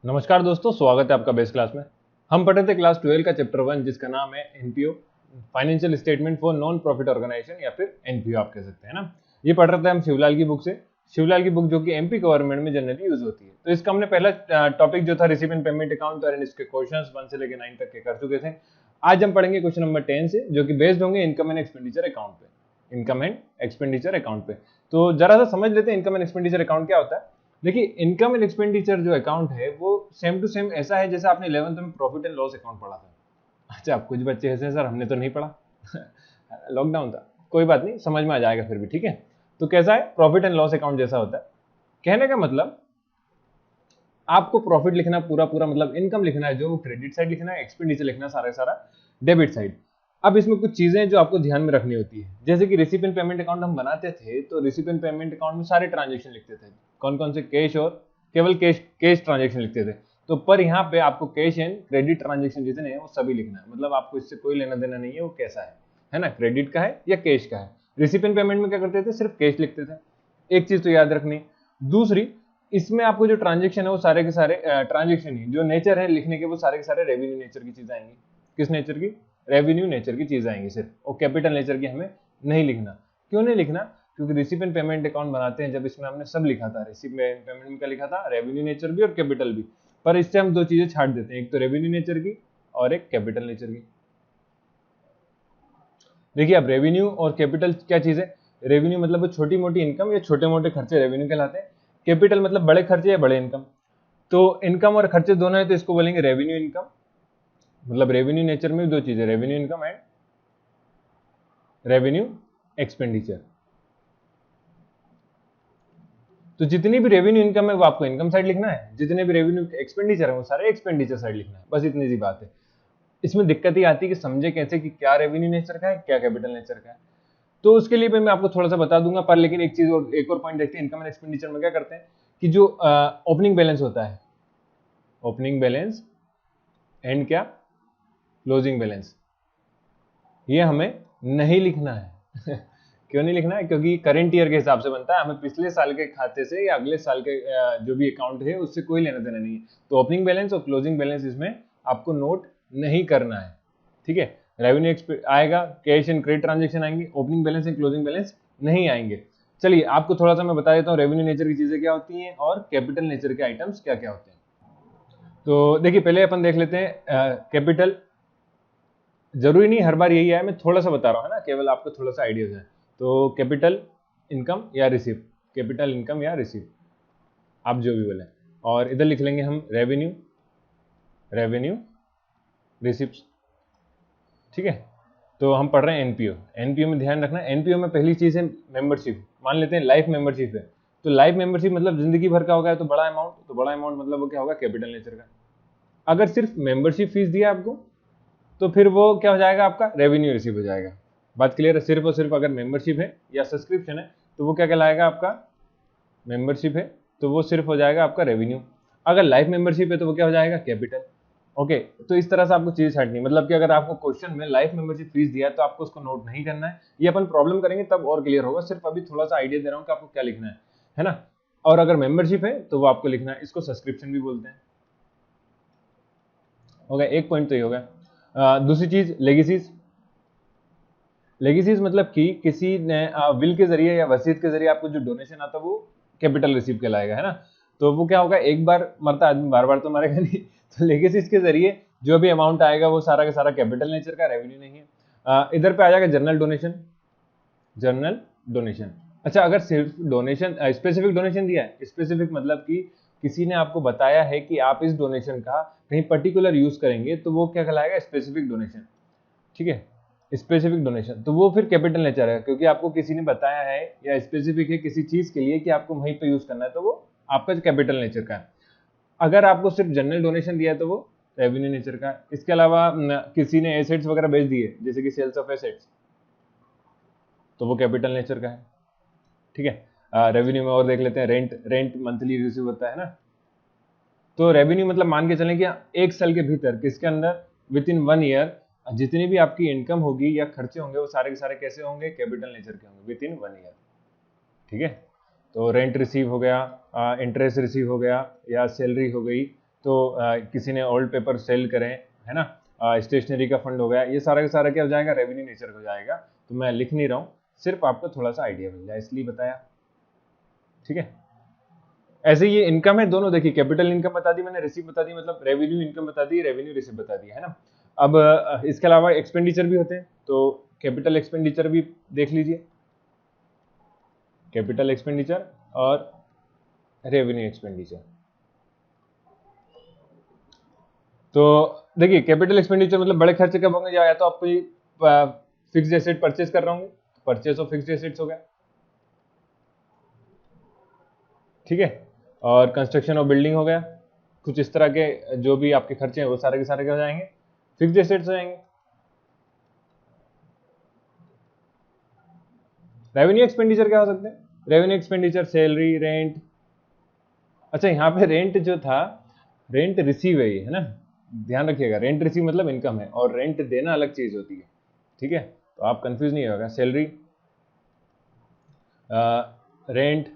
नमस्कार दोस्तों, स्वागत है आपका बेस क्लास में। हम पढ़ रहे थे क्लास 12 का चैप्टर 1 जिसका नाम है NPO, financial statement for non profit organization या फिर एनपीओ आप कह सकते हैं ना। ये पढ़ रहे थे हम शिवलाल की बुक से। शिवलाल की बुक जो कि एमपी गवर्नमेंट में जनरली यूज होती है। तो इसका हमने पहला टॉपिक जो था रिसीव एंड पेमेंट अकाउंट और इसके क्वेश्चंस 1 से लेकर 9 तक के कर चुके थे। आज हम पढ़ेंगे क्वेश्चन नंबर 10 से, जो कि बेस्ड होंगे इनकम एंड एक्सपेंडिचर अकाउंट पे। इनकम एंड एक्सपेंडिचर अकाउंट पे तो जरा सा समझ लेते हैं इनकम एंड एक्सपेंडिचर अकाउंट क्या होता है। देखिए, इनकम एंड एक्सपेंडिचर जो अकाउंट है वो सेम टू सेम ऐसा है जैसे आपने 11th में प्रॉफिट एंड लॉस अकाउंट पढ़ा था। अच्छा, आप कुछ बच्चे ऐसे हैं सर हमने तो नहीं पढ़ा लॉकडाउन था, कोई बात नहीं, समझ में आ जाएगा फिर भी, ठीक है। तो कैसा है, प्रॉफिट एंड लॉस अकाउंट जैसा होता है। कहने का मतलब आपको प्रॉफिट लिखना पूरा पूरा, मतलब इनकम लिखना है जो वो क्रेडिट साइड लिखना है, एक्सपेंडिचर लिखना सारा सारा डेबिट साइड। अब इसमें कुछ चीजें जो आपको ध्यान में रखनी होती है, जैसे कि रिसीप एंड पेमेंट अकाउंट हम बनाते थे तो रिसीप एंड पेमेंट अकाउंट में सारे ट्रांजेक्शन लिखते थे। कौन कौन से? कैश और केवल कैश ट्रांजेक्शन लिखते थे। तो पर यहाँ पे आपको कैश एंड क्रेडिट ट्रांजेक्शन जितने हैं वो सभी लिखना है, मतलब आपको इससे कोई लेना देना नहीं है वो कैसा है ना, क्रेडिट का है या कैश का है। रिसीप एंड पेमेंट में क्या करते थे, सिर्फ कैश लिखते थे। एक चीज तो याद रखनी। दूसरी, इसमें आपको जो ट्रांजेक्शन है वो सारे के सारे ट्रांजेक्शन ही जो नेचर है लिखने के, वो सारे के सारे रेवेन्यू नेचर की चीजें आएंगी। किस नेचर की? रेवेन्यू नेचर की चीज आएंगी सिर्फ, और कैपिटल नेचर की हमें नहीं लिखना। क्यों नहीं लिखना? क्योंकि रिसीप एंड पेमेंट अकाउंट बनाते हैं जब इसमें हमने सब लिखा था। रिसीप एंड पेमेंट में क्या लिखा था? रेवेन्यू नेचर भी और कैपिटल भी। पर इससे हम दो चीजें छाट देते हैं, एक तो रेवेन्यू नेचर की और एक कैपिटल नेचर की। देखिए, अब रेवेन्यू और कैपिटल क्या चीज है? रेवेन्यू मतलब वो छोटी मोटी इनकम या छोटे मोटे खर्चे रेवेन्यू कहलाते हैं। कैपिटल मतलब बड़े खर्चे या बड़े इनकम। तो इनकम और खर्चे दोनों है तो इसको बोलेंगे रेवेन्यू इनकम। मतलब रेवेन्यू नेचर में भी दो चीजें, revenue income and revenue expenditure. तो जितनी भी रेवेन्यू इनकम है वो आपको इनकम साइड लिखना है, जितने भी रेवेन्यू एक्सपेंडिचर है वो सारे एक्सपेंडिचर साइड लिखना है। बस इतनी सी बात है। इसमें दिक्कत ही आती है कि समझे कैसे कि क्या रेवेन्यू नेचर का है क्या कैपिटल नेचर का है। तो उसके लिए मैं आपको थोड़ा सा बता दूंगा, पर लेकिन एक चीज और, एक और पॉइंट देखते हैं। इनकम एंड एक्सपेंडिचर में क्या करते हैं कि जो ओपनिंग बैलेंस होता है, ओपनिंग बैलेंस एंड क्या, क्लोजिंग बैलेंस, ये हमें नहीं लिखना है क्यों नहीं लिखना है? क्योंकि करंट ईयर के हिसाब से बनता है, हमें पिछले साल के खाते से या अगले साल के जो भी अकाउंट है उससे कोई लेना देना नहीं है। तो ओपनिंग बैलेंस और क्लोजिंग बैलेंस इसमें आपको नोट नहीं करना है, ठीक है। रेवेन्यू आएगा, कैश एंड क्रेडिट ट्रांजेक्शन आएंगे, opening balance and closing balance नहीं आएंगे। चलिए आपको थोड़ा सा मैं बता देता हूँ रेवेन्यू नेचर की चीजें क्या होती हैं और कैपिटल नेचर के आइटम्स क्या क्या होते हैं। तो देखिए, पहले अपन देख लेते हैं कैपिटल। जरूरी नहीं हर बार यही आए, मैं थोड़ा सा बता रहा हूँ है ना, केवल आपको थोड़ा सा आइडिया है। तो कैपिटल इनकम या रिसीव, कैपिटल इनकम या रिसीव, आप जो भी बोले। और इधर लिख लेंगे हम रेवेन्यू, रेवेन्यू रिसिप्ट, ठीक है। तो हम पढ़ रहे हैं एनपीओ। एनपीओ में ध्यान रखना, एनपीओ में पहली चीज है मेंबरशिप। मान लेते हैं लाइफ मेंबरशिप है, तो लाइफ मेंबरशिप मतलब जिंदगी भर का होगा, तो बड़ा अमाउंट, तो बड़ा अमाउंट मतलब वो क्या होगा, कैपिटल नेचर का। अगर सिर्फ मेंबरशिप फीस दिया आपको तो फिर वो क्या हो जाएगा, आपका रेवेन्यू रिसीव हो जाएगा। बात क्लियर है? सिर्फ और सिर्फ अगर मेंबरशिप है या सब्सक्रिप्शन है तो वो क्या कहलाएगा, आपका मेंबरशिप है तो वो सिर्फ हो जाएगा आपका रेवेन्यू। अगर लाइफ मेंबरशिप है तो वो क्या हो जाएगा, कैपिटल। ओके, तो इस तरह से आपको चीज छाटनी, मतलब कि अगर आपको क्वेश्चन में लाइफ मेंबरशिप फीस दिया है तो आपको उसको नोट नहीं करना है। ये अपन प्रॉब्लम करेंगे तब और क्लियर होगा, सिर्फ अभी थोड़ा सा आइडिया दे रहा हूँ कि आपको क्या लिखना है ना। और अगर मेंबरशिप है तो वो आपको लिखना है, इसको सब्सक्रिप्शन भी बोलते हैं। हो गया एक पॉइंट, तो ये हो गया। दूसरी चीज लेगेसीज। लेगेसीज मतलब कि किसी ने विल के जरिए या वसीयत के जरिए आपको जो डोनेशन आता है वो कैपिटल रिसीव कहलाएगा, है ना। तो वो क्या होगा, एक बार मरता आदमी बार बार तो मरेगा नहीं तो लेगेसीज के जरिए जो भी अमाउंट आएगा वो सारा का सारा कैपिटल नेचर का, रेवेन्यू नहीं है। इधर पे आ जाएगा जनरल डोनेशन, जनरल डोनेशन। अच्छा, अगर सिर्फ डोनेशन, स्पेसिफिक डोनेशन दिया है, स्पेसिफिक मतलब कि किसी ने आपको बताया है कि आप इस डोनेशन का कहीं पर्टिकुलर यूज करेंगे तो वो क्या कहलाएगा, स्पेसिफिक डोनेशन, ठीक है। स्पेसिफिक डोनेशन तो वो फिर कैपिटल नेचर है, क्योंकि आपको किसी ने बताया है या स्पेसिफिक है किसी चीज के लिए कि आपको वहीं पे यूज करना है, तो वो आपका कैपिटल नेचर का है। अगर आपको सिर्फ जनरल डोनेशन दिया है तो वो रेवेन्यू नेचर का है। इसके अलावा किसी ने एसेट्स वगैरह बेच दिए जैसे कि सेल्स ऑफ एसेट्स, तो वो कैपिटल नेचर का है, ठीक है। रेवेन्यू में और देख लेते हैं, रेंट, रेंट मंथली रिसीव होता है ना। तो रेवेन्यू मतलब मान के चलें कि एक साल के भीतर, किसके अंदर, विद इन 1 ईयर, जितनी भी आपकी इनकम होगी या खर्चे होंगे वो सारे के सारे कैसे होंगे, कैपिटल नेचर के होंगे, विद इन 1 ईयर, ठीक है। तो रेंट रिसीव हो गया, इंटरेस्ट रिसीव हो गया या सैलरी हो गई, तो किसी ने ओल्ड पेपर सेल करें, है ना, स्टेशनरी का फंड हो गया, ये सारा का सारा क्या हो जाएगा, रेवेन्यू नेचर हो जाएगा। तो मैं लिख नहीं रहा हूँ, सिर्फ आपको थोड़ा सा आइडिया मिल जाए इसलिए बताया, ठीक है। ऐसे ये इनकम है दोनों, देखिए कैपिटल इनकम बता दी मैंने, रिसीव बता दी, मतलब रेवेन्यू इनकम बता दी, रेवेन्यू रिसीव बता दिया, है ना। अब इसके अलावा एक्सपेंडिचर भी होते हैं, तो कैपिटल एक्सपेंडिचर भी देख लीजिए, कैपिटल एक्सपेंडिचर और रेवेन्यू एक्सपेंडिचर। तो देखिए कैपिटल एक्सपेंडिचर मतलब बड़े खर्चे कब होंगे, या तो आप कोई फिक्स्ड एसेट परचेज कर रहे होंगे, परचेज ऑफ फिक्स्ड एसेट्स हो गया, ठीक है, और कंस्ट्रक्शन ऑफ बिल्डिंग हो गया, कुछ इस तरह के जो भी आपके खर्चे हैं वो सारे के सारे क्या हो जाएंगे, फिक्स्ड एसेट्स हो जाएंगे। रेवेन्यू एक्सपेंडिचर क्या हो सकते हैं, रेवेन्यू एक्सपेंडिचर सैलरी, रेंट। अच्छा यहाँ पे रेंट जो था, रेंट रिसीव है ना, ध्यान रखिएगा, रेंट रिसीव मतलब इनकम है, और रेंट देना अलग चीज होती है, ठीक है, तो आप कंफ्यूज नहीं होगा। सैलरी, रेंट,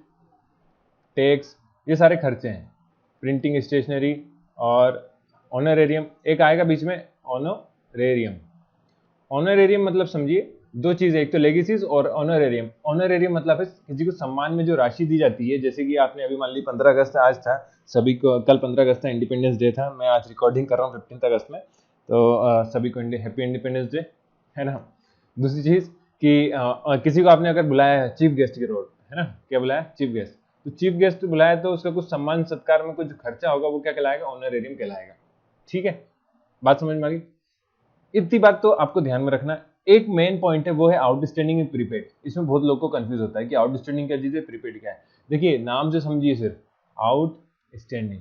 टैक्स, ये सारे खर्चे हैं, प्रिंटिंग, स्टेशनरी और ऑनरेरियम, एक आएगा बीच में ऑनरेरियम। ऑनरेरियम मतलब समझिए दो चीजें, एक तो लेगेसीज और ऑनरेरियम। ऑनरेरियम मतलब है किसी को सम्मान में जो राशि दी जाती है, जैसे कि आपने अभी मान ली 15 अगस्त आज था, सभी को कल 15 अगस्त था, इंडिपेंडेंस डे था, मैं आज रिकॉर्डिंग कर रहा हूँ 15 अगस्त में, तो सभी को हैप्पी इंडिपेंडेंस डे, है ना। दूसरी चीज कि किसी को आपने अगर बुलाया है चीफ गेस्ट के रोल, है ना, क्या बुलाया, चीफ गेस्ट, तो चीफ गेस्ट बुलाया तो उसका कुछ सम्मान सत्कार में कुछ खर्चा होगा, वो क्या कहलाएगा, ऑनरेरियम कहलाएगा, ठीक है, बात समझ में आ गई। इतनी बात तो आपको ध्यान में रखना। एक मेन पॉइंट है वो है आउटस्टैंडिंग एंड प्रीपेड। इसमें बहुत लोगों को कंफ्यूज होता है कि आउटस्टैंडिंग क्या चीज है, प्रीपेड क्या है। देखिए नाम से समझिए, सिर्फ आउटस्टैंडिंग।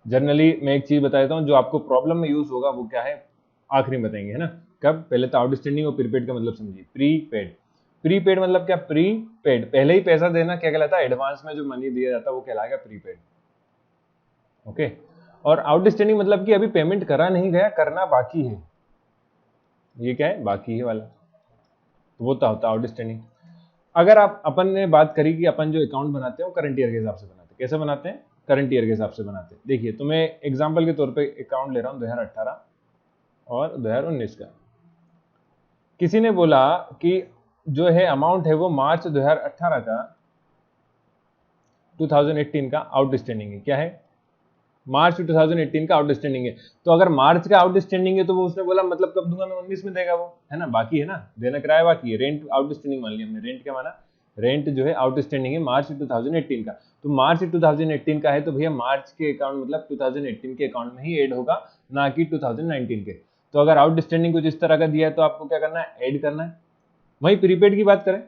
जनरली मैं एक चीज बता देता हूँ जो आपको प्रॉब्लम में यूज होगा, वो क्या है आखिरी में बताएंगे, है ना। कब, पहले तो आउटस्टैंडिंग और प्रीपेड का मतलब समझिए। प्रीपेड, प्रीपेड मतलब क्या, प्रीपेड पहले ही पैसा देना क्या कहलाता है, एडवांस में जो मनी दिया जाता है वो कहलाएगा प्रीपेड, ओके। और आउटस्टैंडिंग मतलब कि अभी पेमेंट करा नहीं गया, करना बाकी है, ये क्या है, बाकी है वाला, तो वो होता है आउटस्टैंडिंग। अगर आप अपन ने बात करी कि अपन जो अकाउंट बनाते हैं वो करंट ईयर के हिसाब से बनाते हैं, कैसे बनाते हैं, करंट ईयर के हिसाब से बनाते हैं। देखिए तो मैं एग्जांपल के तौर पे अकाउंट ले रहा हूँ 2018 और 2019 का। किसी ने बोला कि जो है अमाउंट है वो मार्च 2018 का 2018 का आउटस्टैंडिंग है, क्या है, मार्च 2018 का आउटस्टैंडिंग है। तो अगर मार्च का आउटस्टैंडिंग है तो वो उसने बोला मतलब कब दूंगा मैं, 19 में देगा वो, है ना, बाकी है ना, देना किराया बाकी है। रेंट आउटस्टैंडिंग मान लिया हमने, रेंट क्या माना, रेंट जो है आउटस्टैंडिंग है मार्च 2018 का, तो मार्च 2018 का है तो भैया मार्च के अकाउंट मतलब 2018 के अकाउंट में ही ऐड होगा, ना कि 2019 के। तो अगर आउटस्टैंडिंग कुछ इस तरह का दिया है तो आपको क्या करना है, ऐड करना है। वही प्रीपेड की बात करें,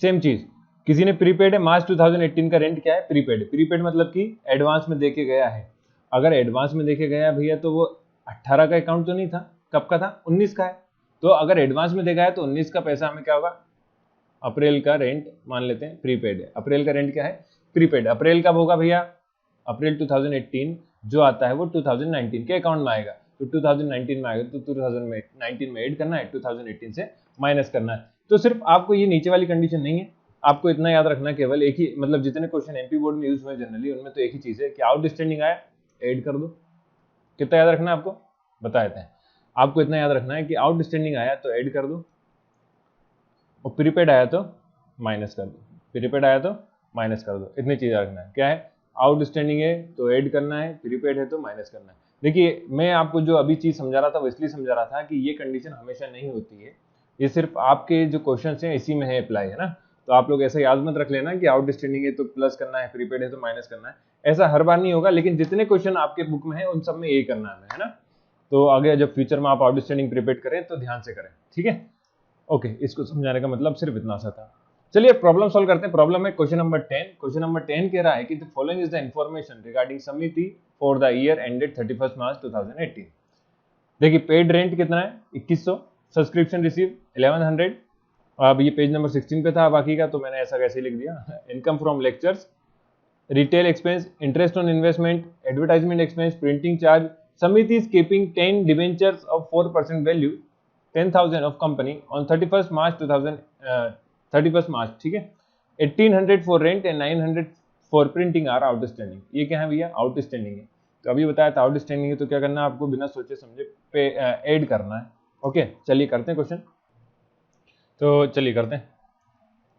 सेम चीज, किसी ने प्रीपेड है, मार्च 2018 का रेंट क्या है, प्रीपेड। प्रीपेड मतलब कि एडवांस में देके गया है। अगर एडवांस में देके गया भैया तो वो 18 का अकाउंट तो नहीं था, कब का था, 19 का है। तो अगर एडवांस में देखा है तो 19 का पैसा हमें क्या होगा, अप्रैल का रेंट मान लेते हैं, प्रीपेड है। अप्रैल का रेंट क्या है, प्रीपेड। अप्रैल कब होगा भैया, अप्रैल 2018 जो आता है वो 2019 के अकाउंट में आएगा, तो 2019 में आएगा तो 2019 में ऐड करना है, 2018 से माइनस करना है। तो सिर्फ आपको ये नीचे वाली कंडीशन नहीं है, आपको इतना याद रखना, केवल एक ही, मतलब जितने क्वेश्चन एमपी बोर्ड में यूज हुए जनरली उनमें तो एक ही चीज है कि आउटस्टैंडिंग आया ऐड कर दो। कितना याद रखना है आपको, बता देते हैं। आपको इतना याद रखना है कि आउटस्टैंडिंग आया तो ऐड कर दो, और प्रीपेड आया तो माइनस कर दो, प्रीपेड आया तो माइनस कर दो, इतनी चीज रखना है। क्या है, आउटस्टैंडिंग है तो ऐड करना है, प्रीपेड है तो माइनस करना है। देखिए मैं आपको जो अभी चीज समझा रहा था वो इसलिए समझा रहा था कि ये कंडीशन हमेशा नहीं होती है, ये सिर्फ आपके जो क्वेश्चन हैं इसी में है अप्लाई, है ना। तो आप लोग ऐसा याद मत रख लेना कि आउटस्टैंडिंग है तो प्लस करना है, प्रीपेड है तो माइनस करना है, ऐसा हर बार नहीं होगा। लेकिन जितने क्वेश्चन आपके बुक में है उन सब में यही करना है ना। तो आगे जब फ्यूचर में आप आउटस्टैंडिंग प्रीपेड करें तो ध्यान से करें, ठीक है, ओके। इसको समझाने का मतलब सिर्फ इतना सा था। चलिए प्रॉब्लम सॉल्व करते हैं। प्रॉब्लम है क्वेश्चन नंबर 10। क्वेश्चन नंबर 10 कह रहा है कि the following is the information regarding समिति for the year ended 31 March 2018। देखिए पेड रेंट कितना है, 2100, सब्सक्रिप्शन रिसीव 1100। अब ये पेज नंबर 16 पे था बाकी का, तो मैंने ऐसा कैसे लिख दिया। Income from lectures, retail expense, interest on investment, advertisement expense, printing charge. Samiti is keeping 10 debentures of 4% value 10,000 of company on 31 March 2031 March, ठीक है। 1800 for rent and 900 for printing are outstanding. ये क्या है भैया? आउटस्टैंडिंग है। तो अभी बताया था आउटस्टैंडिंग है, तो क्या करना है आपको? बिना सोचे समझे पे ऐड करना है। ओके, चलिए करते हैं क्वेश्चन। तो चलिए करते हैं।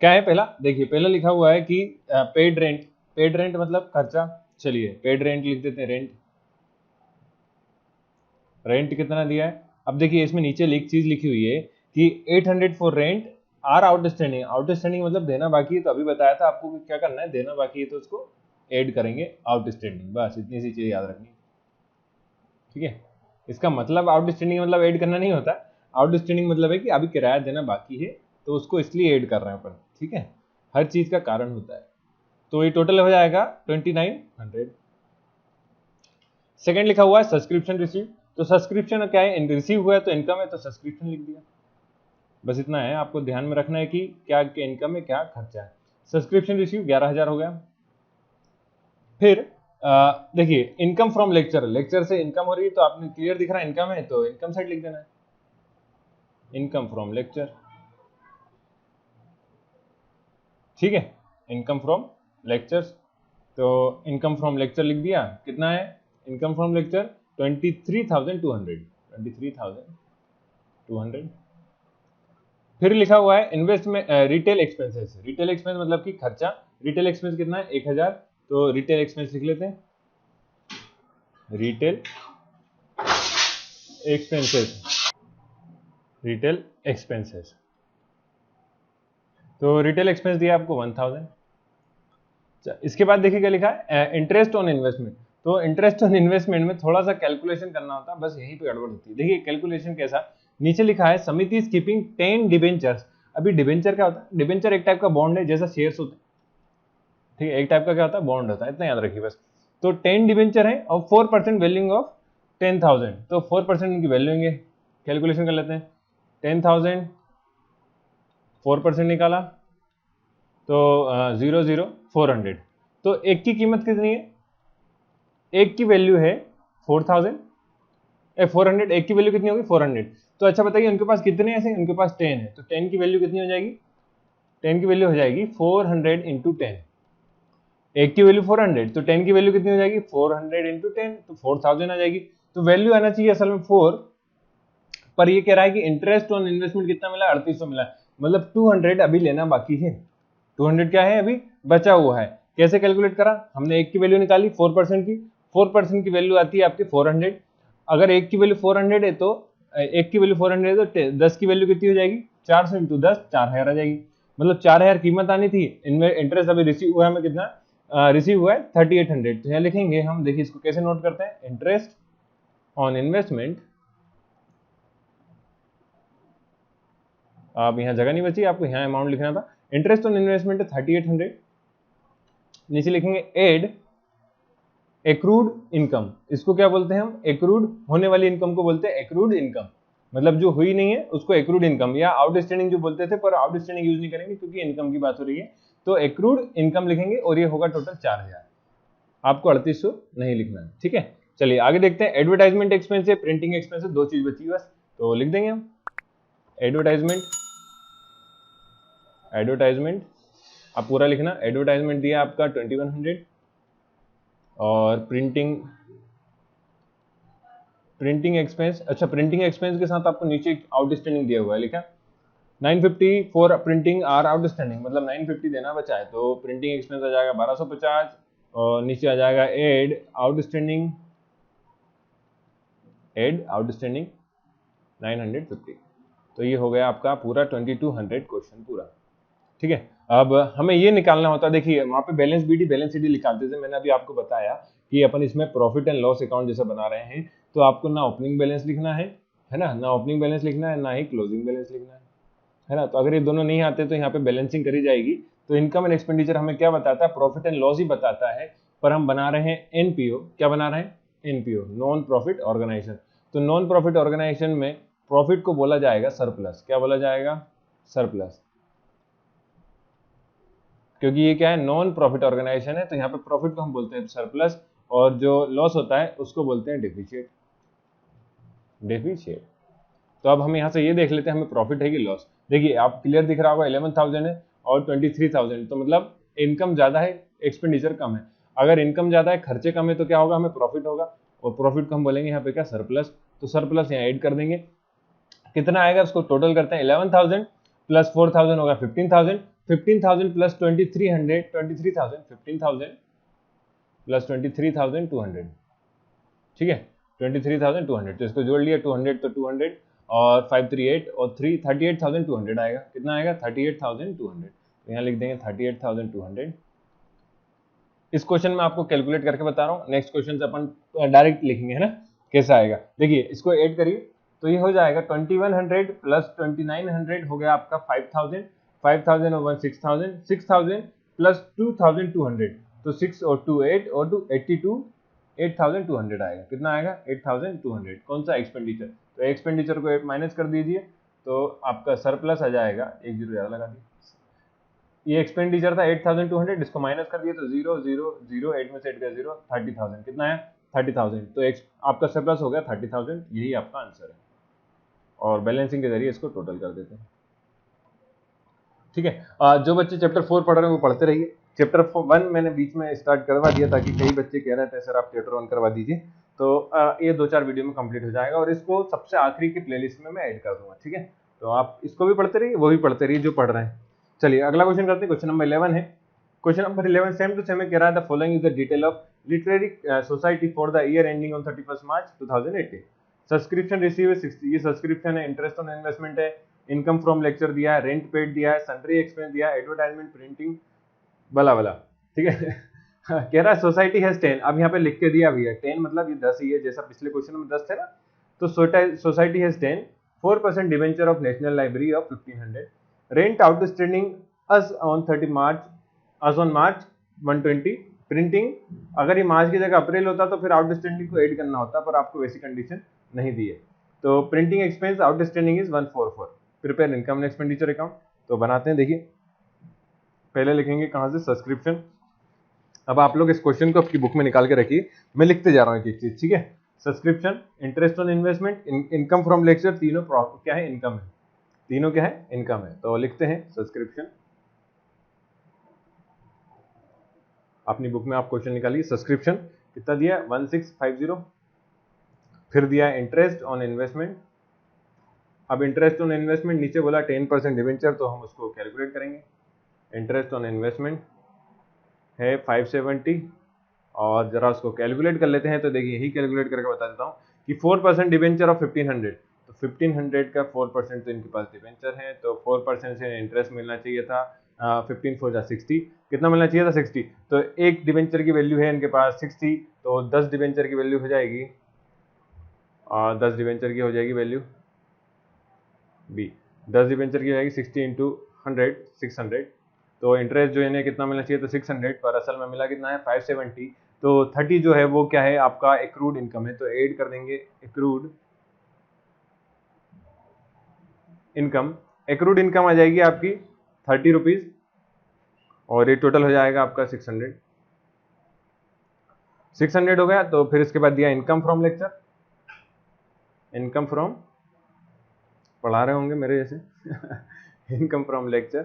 क्या है पहला? देखिए पहला लिखा हुआ है कि पेड रेंट। पेड रेंट मतलब खर्चा। चलिए पेड रेंट लिख देते हैं, रेंट। रेंट कितना दिया है? अब देखिए इसमें नीचे एक चीज लिखी हुई है कि 800 for rent are outstanding. Outstanding मतलब देना बाकी है। तो अभी बताया था आपको कि क्या करना है, देना बाकी है तो उसको ऐड करेंगे आउटस्टैंडिंग। बस इतनी सी चीज याद रखनी, ठीक है। इसका मतलब आउटस्टैंडिंग मतलब ऐड करना नहीं होता। आउटस्टैंडिंग मतलब है कि अभी किराया देना बाकी है, तो उसको इसलिए ऐड कर रहे हैं अपन, ठीक है। हर चीज का कारण होता है। तो ये टोटल हो जाएगा 2900। सेकंड लिखा हुआ है सब्सक्रिप्शन रिसीव। तो सब्सक्रिप्शन क्या है? रिसीव हुआ है तो इनकम है, तो सब्सक्रिप्शन लिख दिया। बस इतना है, आपको ध्यान में रखना है कि क्या इनकम है क्या खर्चा है। सब्सक्रिप्शन रिसीव 11,000 हो गया। फिर देखिए इनकम फ्रॉम लेक्चर, लेक्चर से इनकम हो रही है, तो आपने क्लियर दिख रहा है इनकम है, तो इनकम साइड लिख देना है, इनकम फ्रॉम लेक्चर, ठीक है। इनकम फ्रॉम लेक्चर्स, तो इनकम फ्रॉम लेक्चर लिख दिया। कितना है इनकम फ्रॉम लेक्चर? 23,200, 23,200। फिर लिखा हुआ है investment retail expenses. Retail expense मतलब कि खर्चा। रिटेल एक्सपेंस कितना है? 1,000। तो रिटेल एक्सपेंस लिख लेते हैं, रिटेल एक्सपेंसेस, रिटेल एक्सपेंसेस। तो रिटेल एक्सपेंस दिया आपको 1,000। इसके बाद देखिए क्या लिखा है, इंटरेस्ट ऑन इन्वेस्टमेंट। तो इंटरेस्ट ऑन इन्वेस्टमेंट में थोड़ा सा कैलकुलेशन करना होता है, बस यहीं पे गड़बड़ होती है। देखिए कैलकुलेशन कैसा, नीचे लिखा है समिति इज कीपिंग 10 डिबेंचर्स। अभी डिबेंचर क्या होता है? डिबेंचर एक टाइप का बॉन्ड है, जैसा शेयर्स होते हैं, ठीक है। एक टाइप का क्या होता है? बॉन्ड होता है, इतना याद रखिए बस। तो 10 डिबेंचर है और 4% वैल्यूइंग ऑफ 10,000, तो 4% इनकी वैल्यूइंग है। कैलकुलेशन कर लेते हैं, 10,000 4% निकाला तो 0,0,400। तो एक की कीमत कितनी है? एक की वैल्यू है 4,000, 400। एक की वैल्यू कितनी होगी? 400। तो अच्छा बताइए उनके पास कितने ऐसे? उनके पास 10 है, तो 10 की वैल्यू कितनी हो जाएगी? 10 की वैल्यू हो जाएगी 400 इंटू 10। एक की वैल्यू 400, तो 10 की वैल्यू कितनी हो जाएगी? 400 इंटू 10, तो 4,000 आ जाएगी। तो वैल्यू आना चाहिए असल में 4, पर ये कह रहा है कि इंटरेस्ट ऑन इन्वेस्टमेंट कितना मिला? 3800 मिला। मतलब 200 अभी लेना बाकी है। 200 क्या है? अभी बचा हुआ है। कैसे कैलकुलेट करा हमने? एक की वैल्यू निकाली 4% की, 4% की वैल्यू आती है आपकी 400। अगर एक की वैल्यू 400 है तो एक की वैल्यू 400 है तो 10 की वैल्यू कितनी हो जाएगी? 400 इंटू 10, 4,000 आ जाएगी। मतलब 4,000 कीमत आनी थी। इनमें इंटरेस्ट अभी रिसीव हुआ है हमें कितना? रिसीव हुआ है 3800। तो यहाँ लिखेंगे हम, देखिए इसको कैसे नोट करते हैं, इंटरेस्ट ऑन इन्वेस्टमेंट। अब यहाँ जगह नहीं बची, आपको यहाँ अमाउंट लिखना था। इंटरेस्ट ऑन इन्वेस्टमेंट है 3800। नीचे लिखेंगे एड एक्रूड इनकम। इसको क्या बोलते हैं हम? एक्रूड होने वाली इनकम को बोलते हैं एक्रूड इनकम। मतलब जो हुई नहीं है उसको एक्रूड इनकम या आउटस्टैंडिंग जो बोलते थे, पर आउटस्टैंडिंग यूज नहीं करेंगे क्योंकि इनकम की बात हो रही है। तो एक्रूड इनकम लिखेंगे और ये होगा टोटल 4,000। आपको 3800 नहीं लिखना है, ठीक है। चलिए आगे देखते हैं। एडवर्टाइजमेंट एक्सपेंस है, प्रिंटिंग एक्सपेंस है, दो चीज बची बस, तो लिख देंगे हम एडवर्टाइजमेंट। एडवर्टाइजमेंट आप पूरा लिखना। एडवर्टाइजमेंट दिया आपका 2100 और प्रिंटिंग एक्सपेंस। अच्छा प्रिंटिंग एक्सपेंस के साथ आपको नीचे आउटस्टैंडिंग दिया हुआ है, लिखा 950 फॉर प्रिंटिंग आर आउटस्टैंडिंग, मतलब 950 देना बचा है, तो प्रिंटिंग एक्सपेंस आ जाएगा 1250 और नीचे आ जाएगा एड आउटस्टैंडिंग, एड आउटस्टैंडिंग 950। तो ये हो गया आपका पूरा 2200 क्वेश्चन पूरा, ठीक है। अब हमें ये निकालना होता है, देखिए वहां पे बैलेंस बीडी बैलेंस सीडी निकालते थे। मैंने अभी आपको बताया कि अपन इसमें प्रॉफिट एंड लॉस अकाउंट जैसा बना रहे हैं, तो आपको ना ओपनिंग बैलेंस लिखना है ना, ना ओपनिंग बैलेंस लिखना है, ना ही क्लोजिंग बैलेंस लिखना है ना। तो अगर ये दोनों नहीं आते तो यहाँ पे बैलेंसिंग करी जाएगी। तो इनकम एंड एक्सपेंडिचर हमें क्या बताता है? प्रॉफिट एंड लॉस ही बताता है, पर हम बना रहे हैं एनपीओ। क्या बना रहे हैं? NPO, non profit organization. तो नॉन प्रॉफिट ऑर्गेनाइजेशन में प्रॉफिट को बोला जाएगा सरप्लस। क्या बोला जाएगा? सरप्लस। क्योंकि ये क्या है? नॉन प्रॉफिट ऑर्गेनाइजेशन है, तो यहाँ पे प्रॉफिट को हम बोलते हैं सरप्लस और जो लॉस होता है उसको बोलते हैं डेफिशिएट। डेफिशिएट। तो अब हम यहाँ से ये देख लेते हैं हमें प्रॉफिट है कि लॉस। देखिए आप क्लियर दिख रहा होगा 11,000 है और 23,000, तो मतलब इनकम ज़्यादा है, एक्सपेंडिचर कम है। अगर इनकम ज़्यादा है, खर्चे कम है, तो क्या होगा, हमें प्रॉफिट होगा, और प्रॉफिट को हम बोलेंगे यहाँ पे क्या, सरप्लस। तो सरप्लस यहाँ ऐड कर देंगे, कितना आएगा उसको टोटल करते हैं, 11,000 प्लस 4,000 होगा 15,000, 15,000 प्लस 2,300, 23,000, 15,000 प्लस 23,200, ठीक है, 23,200। तो इसको जोड़ लिया, 200 तो 200 और 538 और 38,200 आएगा। कितना आएगा, 38,200। तो यहाँ लिख देंगे 38,200। इस क्वेश्चन में आपको कैलकुलेट करके बता रहा हूँ, नेक्स्ट क्वेश्चन से अपन डायरेक्ट लिखेंगे, है ना, कैसा आएगा। देखिए इसको ऐड करिए, तो ये हो जाएगा 2100 प्लस 2900 हो गया आपका 5,000, 5,000 और 6,000, 6,000 प्लस 2,200, तो 6 और 2 8 और 2 82, 8,200 आएगा। कितना आएगा, 8,200। कौन सा, एक्सपेंडिचर। तो एक्सपेंडिचर को माइनस कर दीजिए, तो आपका सरप्लस आ जाएगा, एक जीरो ज़्यादा लगा दी, ये एक्सपेंडिचर था 8,200, इसको माइनस कर दिए तो 0 0 0, 8 में से 8 गया 0, 30,000। कितना है, 30,000। तो आपका सरप्लस हो गया 30,000, यही आपका आंसर है। और बैलेंसिंग के जरिए इसको टोटल कर देते हैं, ठीक है। जो बच्चे चैप्टर 4 पढ़ रहे हैं वो पढ़ते रहिए। चैप्टर 1 मैंने बीच में स्टार्ट करवा दिया, ताकि कई बच्चे कह रहे थे सर आप चैप्टर 1 करवा दीजिए, तो ये 2-4 वीडियो में कंप्लीट हो जाएगा, और इसको सबसे आखिरी की प्लेलिस्ट में मैं ऐड कर दूंगा, ठीक है। तो आप इसको भी पढ़ते रहिए, वो भी पढ़ते रहिए जो पढ़ रहे हैं। चलिए अगला क्वेश्चन करते हैं, क्वेश्चन नंबर 11 है। Question number 11 same to same कह रहा था, following is the detail of literary society for the year ending on 31 March 2018। Subscription receive 60, ये सब्सक्रिप्शन है, इंटरेस्ट ऑन इन्वेस्टमेंट है, इनकम फ्रॉम लेक्चर दिया है, रेंट पेड दिया है, सन्ड्री एक्सपेंस दिया है, एडवर्टाइजमेंट, प्रिंटिंग, बला बला, ठीक है। कह रहा है सोसाइटी हैज 10, अब यहाँ पे लिख के दिया भी है 10, मतलब ये 10 ही है, जैसा पिछले क्वेश्चन में 10 थे ना। तो society has 10, 4% debenture of national library of 1500, rent outstanding us on 30 March, us on March 120, printing, अगर ये मार्च की जगह अप्रैल होता तो फिर आउटस्टैंडिंग को ऐड करना होता, पर आपको वैसी कंडीशन नहीं दी है। तो printing expense outstanding is 144, prepare income and expenditure account. तो बनाते हैं, देखिए पहले लिखेंगे कहाँ से, सब्सक्रिप्शन। अब आप लोग इस क्वेश्चन को आपकी बुक में निकाल के रखिए, मैं लिखते जा रहा हूँ एक एक चीज, ठीक है। Subscription, interest on investment, income from lecture, तीनों क्या है, इनकम है, तीनों क्या है, इनकम है। तो लिखते हैं सब्सक्रिप्शन, अपनी बुक में आप क्वेश्चन निकालिए। सब्सक्रिप्शन कितना दिया, 1650, फिर दिया इंटरेस्ट ऑन इन्वेस्टमेंट। अब इंटरेस्ट ऑन इन्वेस्टमेंट नीचे बोला 10% डिवेंचर, तो हम उसको कैलकुलेट करेंगे। इंटरेस्ट ऑन इन्वेस्टमेंट है 570, और जरा उसको कैलकुलेट कर लेते हैं। तो देखिए यही कैलकुलेट करके बता देता हूँ कि 4% डिवेंचर ऑफ 1500, तो 1500 का 4% तो इनके पास डिवेंचर है, तो 4% से इंटरेस्ट मिलना चाहिए था 15 4 जा 60, कितना मिलना चाहिए था, 60। तो एक डिवेंचर की वैल्यू है इनके पास 60, तो 10 डिवेंचर की वैल्यू हो जाएगी, 10 डिवेंचर की हो जाएगी वैल्यू बी, 10 डिवेंचर की हो जाएगी 60 इंटू 100, 600। तो इंटरेस्ट जो है कितना मिलना चाहिए, तो 600, पर असल में मिला कितना है, 570। तो 30 जो है वो क्या है, आपका एक्रूड इनकम है, तो ऐड कर देंगे एक्रूड इनकम। एक्रूड इनकम आ जाएगी आपकी 30 रुपीज, और ये टोटल हो जाएगा आपका 600। 600 हो गया, तो फिर इसके बाद दिया income from lecture, income from, पढ़ा रहे होंगे मेरे जैसे इनकम फ्रॉम लेक्चर,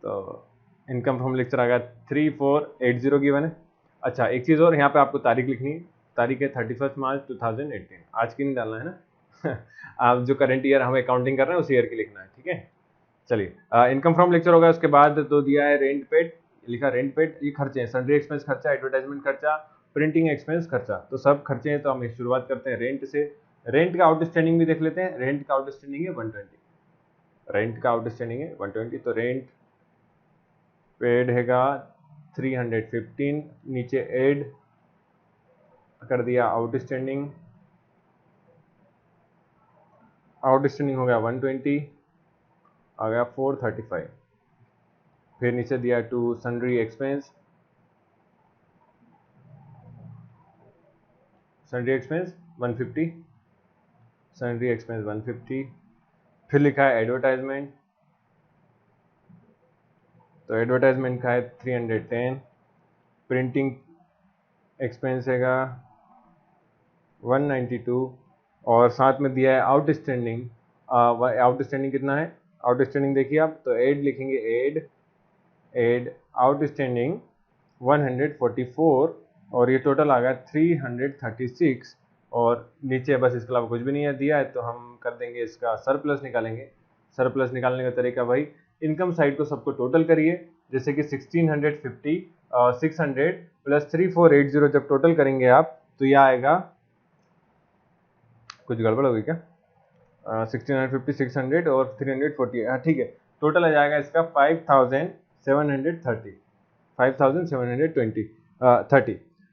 तो इनकम फ्रॉम लेक्चर आ गया 3480 गिवन है। अच्छा एक चीज़ और, यहाँ पे आपको तारीख लिखनी है, तारीख है 31 मार्च 2018, आज की नहीं डालना है ना आप जो करंट ईयर हम अकाउंटिंग कर रहे हैं उस ईयर की लिखना है, ठीक है। चलिए इनकम फ्रॉम लेक्चर होगा, उसके बाद तो दिया है रेंट पेड, लिखा रेंट पेड, ये खर्चे हैं, सन्ड्री एक्सपेंस खर्चा, एडवर्टाइजमेंट खर्चा, प्रिंटिंग एक्सपेंस खर्चा, तो सब खर्चे हैं। तो हम शुरुआत करते हैं रेंट से, रेंट का आउटस्टैंडिंग भी देख लेते हैं, रेंट का आउटस्टैंडिंग है 120, रेंट का आउटस्टैंडिंग है 120, तो रेंट पेड हैगा 315, नीचे एड कर दिया आउटस्टैंडिंग, आउटस्टैंडिंग हो गया 120, आ गया 435, फिर नीचे दिया to sundry expense, sundry expense 150, sundry expense 150, फिर लिखा है एडवर्टाइजमेंट, तो एडवर्टाइजमेंट का है 310, प्रिंटिंग एक्सपेंस हैगा 192, और साथ में दिया है आउटस्टैंडिंग, आउटस्टैंडिंग कितना है, आउटस्टैंडिंग देखिए आप, तो एड लिखेंगे, एड आउटस्टैंडिंग 144 और ये टोटल आ गया 336 और नीचे बस इसके अलावा कुछ भी नहीं है दिया है, तो हम कर देंगे इसका सरप्लस निकालेंगे। सरप्लस निकालने का तरीका भाई, इनकम साइड को सबको टोटल करिए, जैसे कि 1650 600 प्लस 3480 जब टोटल करेंगे आप तो यह आएगा, कुछ गड़बड़ होगी क्या, 1650 600 और 340, हाँ ठीक है, टोटल आ जाएगा इसका 5720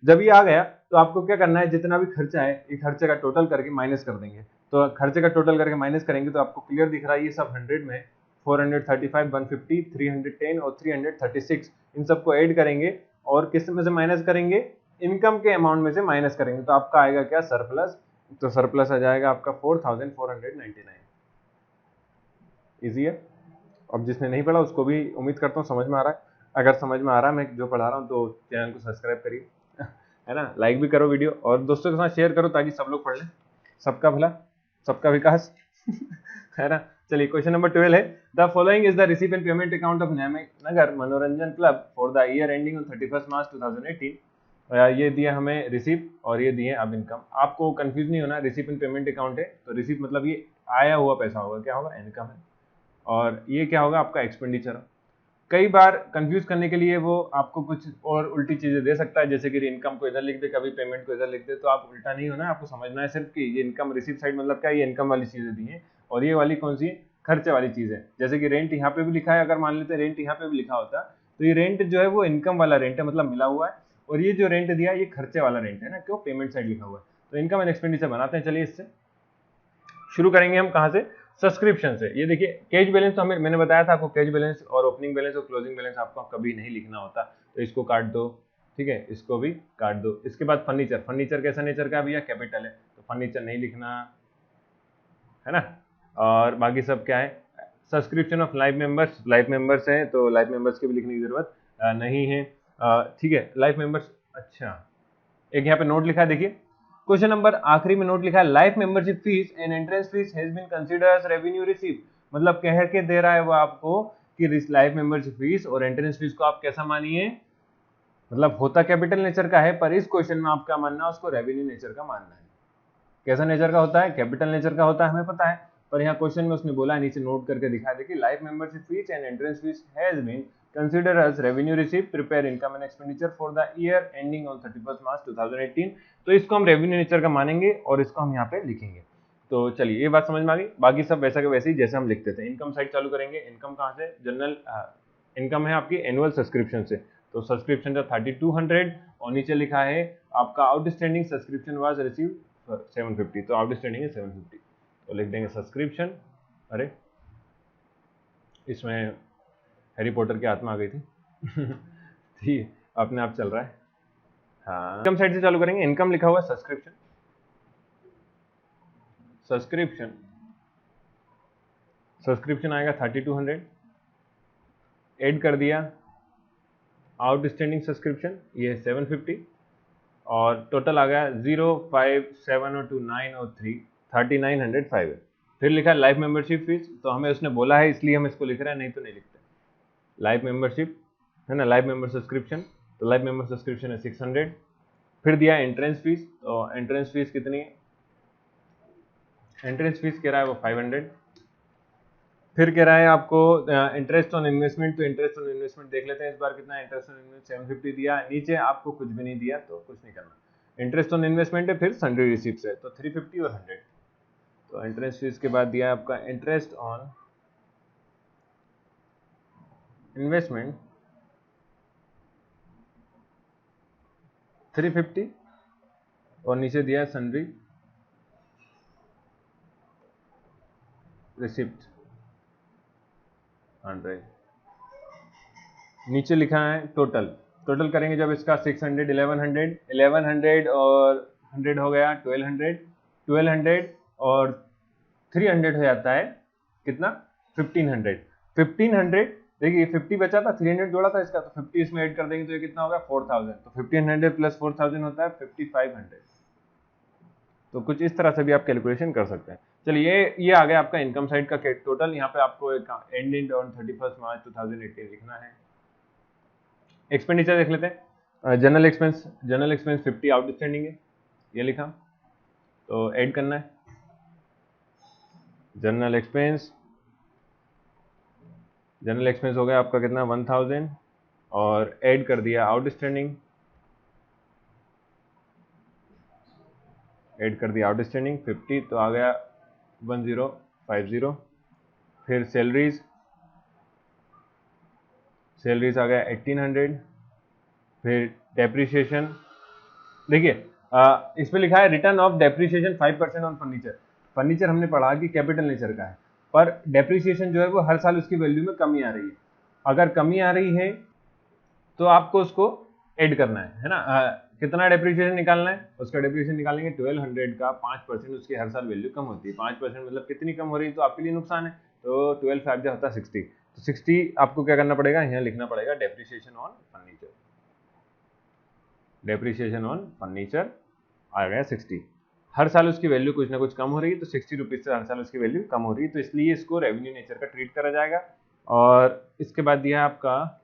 जब ये आ गया तो आपको क्या करना है, जितना भी खर्चा है ये खर्चे का टोटल करके माइनस कर देंगे। तो खर्चे का टोटल करके माइनस करेंगे तो आपको क्लियर दिख रहा है ये सब 100 में 435 150 310 और 336 इन सबको ऐड करेंगे और किस में से माइनस करेंगे, इनकम के अमाउंट में से माइनस करेंगे, तो आपका आएगा क्या, सरप्लस। तो सरप्लस आ जाएगा आपका 4499। इजी है। अब जिसने नहीं पढ़ा उसको भी उम्मीद करता हूँ समझ में आ रहा है। अगर समझ में आ रहा है मैं जो पढ़ा रहा हूँ तो चैनल को सब्सक्राइब करिए, है ना, लाइक भी करो वीडियो और दोस्तों के साथ शेयर करो ताकि सब लोग पढ़ लें। सबका भला सबका विकास है ना। चलिए क्वेश्चन नंबर 12 है, the following is the receipt and payment account of Nagar Manoranjan club for the year ending on 31 March 2018। ये दिया हमें रिसीप और ये दिए अब इनकम। आपको कंफ्यूज नहीं होना, रिसीप एंड पेमेंट अकाउंट है तो रिसीप मतलब ये आया हुआ पैसा होगा, क्या होगा, इनकम है, और ये क्या होगा आपका एक्सपेंडिचर। कई बार कंफ्यूज करने के लिए वो आपको कुछ और उल्टी चीजें दे सकता है, जैसे कि इनकम को इधर लिख दे, कभी पेमेंट को इधर लिख दे, तो आप उल्टा नहीं होना, आपको समझना है सिर्फ कि ये इनकम रिसीप साइड मतलब क्या, ये इनकम वाली चीजें दी है और ये वाली कौन सी है, खर्चे वाली चीज है। जैसे कि रेंट यहाँ पे भी लिखा है, अगर मान लेते रेंट यहाँ पे भी लिखा होता तो ये रेंट जो है वो इनकम वाला रेंट है, मतलब मिला हुआ है, और ये जो रेंट दिया ये खर्चे वाला रेंट है ना, क्यों, पेमेंट साइड लिखा हुआ है। तो इनकम एंड एक्सपेंडिचर बनाते हैं। चलिए इससे शुरू करेंगे हम, कहाँ से, सब्सक्रिप्शन से। ये देखिए कैश बैलेंस तो हमें, मैंने बताया था आपको, कैश बैलेंस और ओपनिंग बैलेंस और क्लोजिंग बैलेंस आपको कभी नहीं लिखना होता, तो इसको काट दो, ठीक है, इसको भी काट दो। इसके बाद फर्नीचर, फर्नीचर कैसा नेचर का भैया, कैपिटल है, तो फर्नीचर नहीं लिखना है ना। और बाकी सब क्या है, subscription of life members, life members है तो लाइफ मेंबर्स की भी लिखने की जरूरत नहीं है, ठीक है, लाइफ मेंबर्स। अच्छा एक यहाँ पे नोट लिखा है, देखिए क्वेश्चन नंबर आखिरी में नोट लिखा है, life membership fees and entrance fees has been considered as revenue receive. मतलब कह के दे रहा है वो आपको कि लाइफ मेंबरशिप फीस और एंट्रेंस फीस को आप कैसा मानिए, मतलब होता कैपिटल नेचर का है, पर इस क्वेश्चन में आपका मानना है उसको रेवेन्यू नेचर का मानना है। कैसा नेचर का होता है, कैपिटल नेचर का होता है, हमें पता है, पर यहाँ क्वेश्चन में उसने बोला है, नीचे नोट करके दिखा दे कि life membership fees and entrance fees has been consider as revenue received, prepare income and expenditure for the year ending on 31st March 2018। तो इसको हम रेवेन्यू नेचर का मानेंगे और इसको हम यहाँ पे लिखेंगे। तो चलिए ये बात समझ में आ गई, बाकी सब वैसा के वैसे ही जैसे हम लिखते थे। इनकम साइड चालू करेंगे, इनकम कहाँ से, जनरल इनकम है आपकी एनुअल सब्सक्रिप्शन से, तो सब्सक्रिप्शन था 3200 और नीचे लिखा है आपका आउटस्टैंडिंग सब्सक्रिप्शन वाज रिसीव 750, तो आउटस्टैंडिंग है 750, तो लिख देंगे सब्सक्रिप्शन। अरे इसमें हैरी पॉटर की आत्मा आ गई थी ठीक, अपने आप चल रहा है। हाँ इनकम साइड से चालू करेंगे, इनकम लिखा हुआ है सब्सक्रिप्शन, सब्सक्रिप्शन, सब्सक्रिप्शन आएगा 3200, ऐड कर दिया आउटस्टैंडिंग सब्सक्रिप्शन ये 750 और टोटल आ गया 05702 और 3 3905 है। फिर लिखा लाइफ मेंबरशिप फीस, तो हमें उसने बोला है इसलिए हम इसको लिख रहे हैं, नहीं तो नहीं लिखते। लाइफ मेंबरशिप है ना, लाइफ मेंबर सब्सक्रिप्शन, तो लाइफ मेंबर सब्सक्रिप्शन है 600। फिर दिया एंट्रेंस फीस, तो एंट्रेंस फीस कितनी है, एंट्रेंस फीस कह रहा है वो 500। फिर कह रहा है आपको इंटरेस्ट ऑन इन्वेस्टमेंट, तो इंटरेस्ट ऑन इन्वेस्टमेंट देख लेते हैं इस बार कितना इंटरेस्ट ऑन इन्वेस्टमेंट, 750 दिया, नीचे आपको कुछ भी नहीं दिया तो कुछ नहीं करना। इंटरेस्ट ऑन इन्वेस्टमेंट है, फिर सन्ड्री रिसीप्ट्स है, तो 350 और 100। तो एंट्रेंस फीस के बाद दिया आपका इंटरेस्ट ऑन इन्वेस्टमेंट 350 और नीचे दिया सन्ड्री रिसिप्ट 100। नीचे लिखा है टोटल, टोटल करेंगे जब इसका 600 1100 और 100 हो गया 1200 और 300 हो जाता है कितना, 1500। देखिए 50 बचा था, 300 जोड़ा था इसका, तो 50 इसमें ऐड कर देंगे तो ये कितना होगा 4000, तो 1500 प्लस 4000 होता है 5500। तो कुछ इस तरह से भी आप कैलकुलेशन कर सकते हैं। चलिए ये आ गया आपका इनकम साइड का टोटल। यहाँ पे आपको एंड ऑन 31 मार्च 2018 लिखना है। एक्सपेंडिचर देख लेते हैं। जनरल एक्सपेंस 50 आउटस्टैंडिंग है, ये लिखा, तो ऐड करना है जनरल एक्सपेंस हो गया आपका कितना 1000, और ऐड कर दिया आउटस्टैंडिंग, 50, तो आ गया 1050। फिर सैलरीज आ गया 1800। फिर डेप्रिसिएशन, देखिए इस पे लिखा है return of depreciation 5% on furniture हमने पढ़ा कि कैपिटल नेचर का है, पर डेप्रिसिएशन जो है वो हर साल उसकी वैल्यू में कमी आ रही है। अगर कमी आ रही है तो आपको उसको ऐड करना है ना। कितना डेप्रिसिएशन निकालना है, उसका डेप्रिसिएशन निकालेंगे 1200 का 5%, उसकी हर साल वैल्यू कम होती है। 5% मतलब कितनी कम हो रही है, तो आपके लिए नुकसान है। तो 12 5 होता है 60, तो 60 आपको क्या करना पड़ेगा, यहाँ लिखना पड़ेगा depreciation on furniture. Depreciation on furniture आ गया 60। हर साल उसकी वैल्यू कुछ ना कुछ कम हो रही है, तो 60 रुपीज से हर साल उसकी वैल्यू कम हो रही है, तो इसलिए इसको रेवेन्यू नेचर का ट्रीट करा जाएगा। और इसके बाद दिया है आपका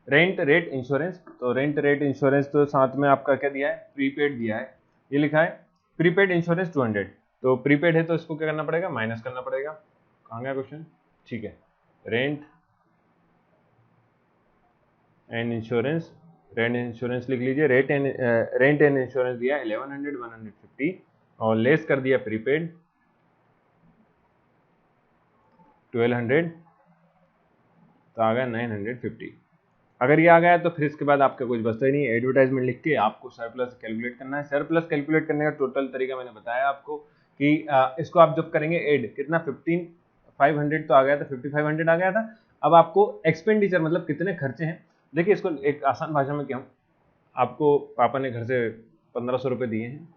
रेंट रेट इंश्योरेंस। तो रेंट रेट इंश्योरेंस तो साथ में आपका क्या दिया है, प्रीपेड दिया है, ये लिखा है प्रीपेड इंश्योरेंस 200। तो प्रीपेड है तो इसको क्या करना पड़ेगा, माइनस करना पड़ेगा। कहाँ गया क्वेश्चन, ठीक है। रेंट एंड इंश्योरेंस लिख लीजिए। रेंट एंड इंश्योरेंस दिया 1100 150, और लेस कर दिया प्रीपेड 1200, तो आ गया 950। अगर ये आ गया तो फिर इसके बाद आपका कुछ बचता ही नहीं। एडवर्टाइजमेंट लिख के आपको सरप्लस कैलकुलेट करना है। सरप्लस कैलकुलेट करने का टोटल तरीका मैंने बताया आपको कि इसको आप जब करेंगे ऐड, कितना 15500 तो आ गया था, 5500 आ गया था। अब आपको एक्सपेंडिचर मतलब कितने खर्चे हैं, देखिए इसको एक आसान भाषा में कहूँ, आपको पापा ने घर से 1500 रुपये दिए हैं।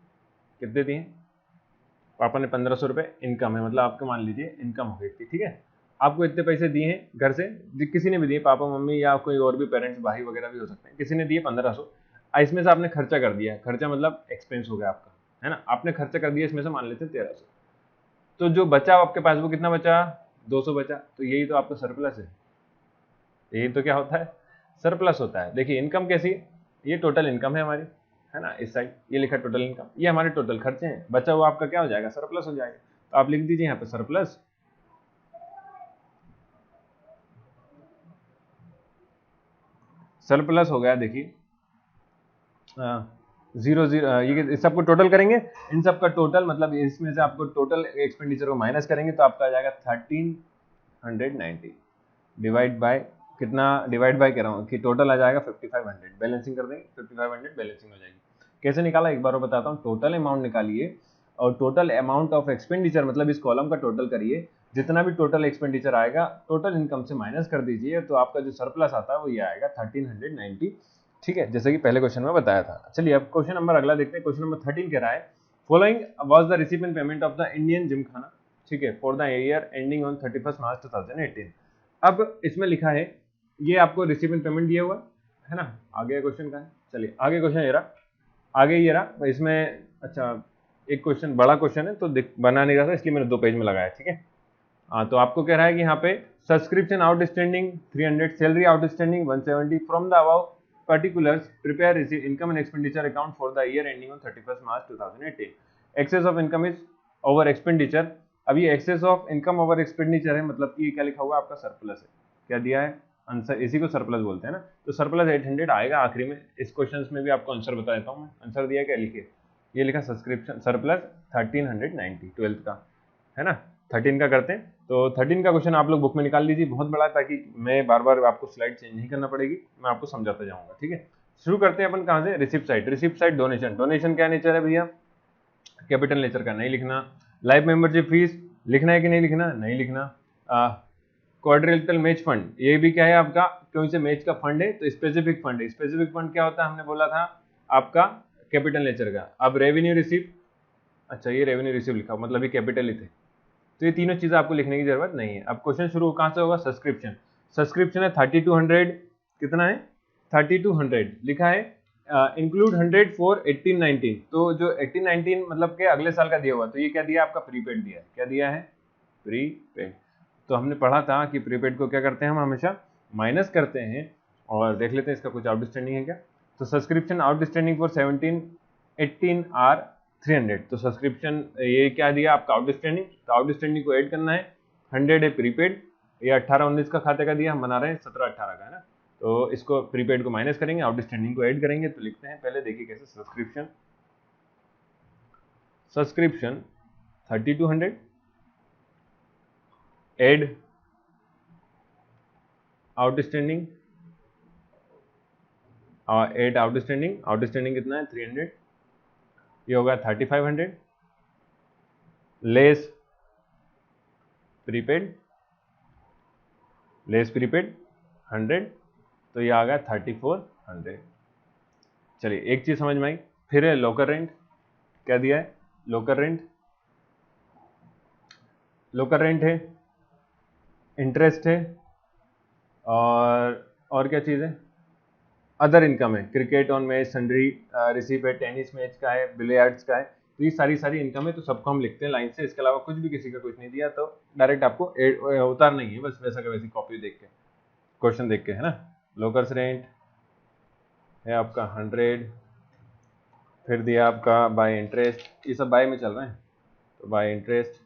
कितने दिए, पापा ने 1500 रुपये इनकम है, मतलब आपको मान लीजिए इनकम हो गई थी, ठीक है। आपको इतने पैसे दिए हैं घर से, किसी ने भी दिए, पापा मम्मी या कोई और भी पेरेंट्स भाई वगैरह भी हो सकते हैं, किसी ने दिए 1500। इसमें से आपने खर्चा कर दिया, खर्चा मतलब एक्सपेंस हो गया आपका, है ना। आपने खर्चा कर दिया, इसमें से मान लेते हैं 1300। तो जो बचा आपके पास वो कितना बचा, 200 बचा। तो यही तो आपका सरप्लस है, यही तो क्या होता है, सरप्लस होता है। देखिए इनकम कैसी, ये टोटल इनकम है हमारी, है ना। इस साइड ये लिखा टोटल इनकम, ये हमारे टोटल खर्चे हैं, बचा हुआ आपका क्या हो जाएगा, सरप्लस हो जाएगा। तो आप लिख दीजिए यहाँ पे सरप्लस। सरप्लस हो गया, देखिए 0 ये सबको टोटल करेंगे, इन सब का टोटल मतलब इसमें से आपको टोटल एक्सपेंडिचर को माइनस करेंगे तो आपका आ जाएगा 1390 डिवाइड बाय कितना, डिवाइड बाय कह रहा हूँ कि टोटल आ जाएगा 5500। बैलेंसिंग कर देंगे, 5500 बैलेंसिंग हो जाएगी। कैसे निकाला एक बार और बताता हूँ। टोटल अमाउंट निकालिए और टोटल अमाउंट ऑफ एक्सपेंडिचर मतलब इस कॉलम का टोटल करिए, जितना भी टोटल एक्सपेंडिचर आएगा टोटल इनकम से माइनस कर दीजिए, तो आपका जो सरप्लस आता है वो ये आएगा 1390, ठीक है, जैसे कि पहले क्वेश्चन में बताया था। चलिए अब क्वेश्चन नंबर अगला देखते हैं। क्वेश्चन नंबर 13 कह रहा है following was the रिसीवेंट payment of the Indian Gymkhana, ठीक है, for the year ending on 31 March 2018। अब इसमें लिखा है ये आपको रिसीवेंट पेमेंट दिया हुआ है ना। आगे क्वेश्चन का है, चलिए आगे क्वेश्चन ये रहा, आगे ये रहा। इसमें अच्छा एक क्वेश्चन बड़ा क्वेश्चन है तो बना नहीं रहा था, इसलिए मैंने 2 पेज में लगाया, ठीक है। हाँ तो आपको कह रहा है कि यहाँ पे subscription outstanding 300, salary outstanding 170, from the above particulars prepare receive income and expenditure account for the year ending on 31st March 2018. excess of income is over expenditure। अब ये excess of income over expenditure है, मतलब कि क्या लिखा हुआ है आपका सरप्लस है। क्या दिया है आंसर, इसी को सरप्लस बोलते हैं ना। तो सरप्लस 800 आएगा आखिरी में। इस क्वेश्चन में भी आपको आंसर बता देता हूँ मैं। आंसर दिया क्या, लिखिए ये लिखा सब्सक्रिप्शन सरप्लस 1390 12th का, है ना। 13 का करते हैं तो 13 का क्वेश्चन आप लोग बुक में निकाल लीजिए, बहुत बड़ा है, ताकि मैं बार बार आपको स्लाइड चेंज नहीं करना पड़ेगी, मैं आपको समझाता जाऊंगा, ठीक है। शुरू करते हैं अपन कहाँ से, receipt side. Receipt side donation, donation क्या नेचर है भैया, कैपिटल नेचर का, नहीं लिखना। लाइफ मेंबरशिप फीस लिखना है कि नहीं लिखना, नहीं लिखना। क्वाड्रिलेटरल मैच फंड, ये भी क्या है आपका, क्यों से मैच का फंड है तो स्पेसिफिक फंड है। स्पेसिफिक फंड क्या होता है, हमने बोला था आपका कैपिटल नेचर का। अब रेवेन्यू रिसिप्ट, अच्छा ये रेवेन्यू रिसिप्ट लिखा मतलब ये कैपिटल ही थे, तो ये तीनों चीजें आपको लिखने की जरूरत नहीं है। अब क्वेश्चन शुरू कहां से होगा, सब्सक्रिप्शन। सब्सक्रिप्शन है 3200, कितना है 3200 लिखा है। इंक्लूड 100 फॉर 18-19, तो जो 18-19 मतलब के अगले साल का दिया हुआ, तो ये क्या दिया आपका प्रीपेड दिया है, क्या दिया है प्रीपेड। तो हमने पढ़ा था कि प्रीपेड को क्या करते हैं हम हमेशा माइनस करते हैं, और देख लेते हैं इसका कुछ आउटस्टैंडिंग है क्या। तो सब्सक्रिप्शन आउटस्टैंडिंग फॉर 17-18 आर 300, तो सब्सक्रिप्शन ये क्या दिया आपका आउटस्टैंडिंग, तो आउटस्टैंडिंग को ऐड करना है, 100 है प्रीपेड, ये 18-19 का खाते का दिया, हम बना रहे हैं 17-18 का है ना, तो इसको प्रीपेड को माइनस करेंगे, आउटस्टैंडिंग को ऐड करेंगे, तो लिखते हैं पहले देखिए कैसे, subscription 3200 add outstanding, add outstanding कितना है 300, ये होगा 3500 लेस प्रीपेड 100, तो ये आ गया 3400। चलिए एक चीज समझ में आई। फिर है लोकल रेंट, क्या दिया है लोकल रेंट है, इंटरेस्ट है, और क्या चीज़ है, अदर इनकम है, cricket on match sundry receipt है, टेनिस मैच का है, बिलियर्ड्स का है, तो ये सारी इनकम है, तो सबको हम लिखते हैं लाइन से, इसके अलावा कुछ भी किसी का कुछ नहीं दिया, तो डायरेक्ट आपको उतारना ही है, बस वैसा का वैसी कॉपी देख के क्वेश्चन देख के है ना। लोकल्स रेंट है आपका 100, फिर दिया आपका बाय इंटरेस्ट, ये सब बाय में चल रहे हैं, तो bye interest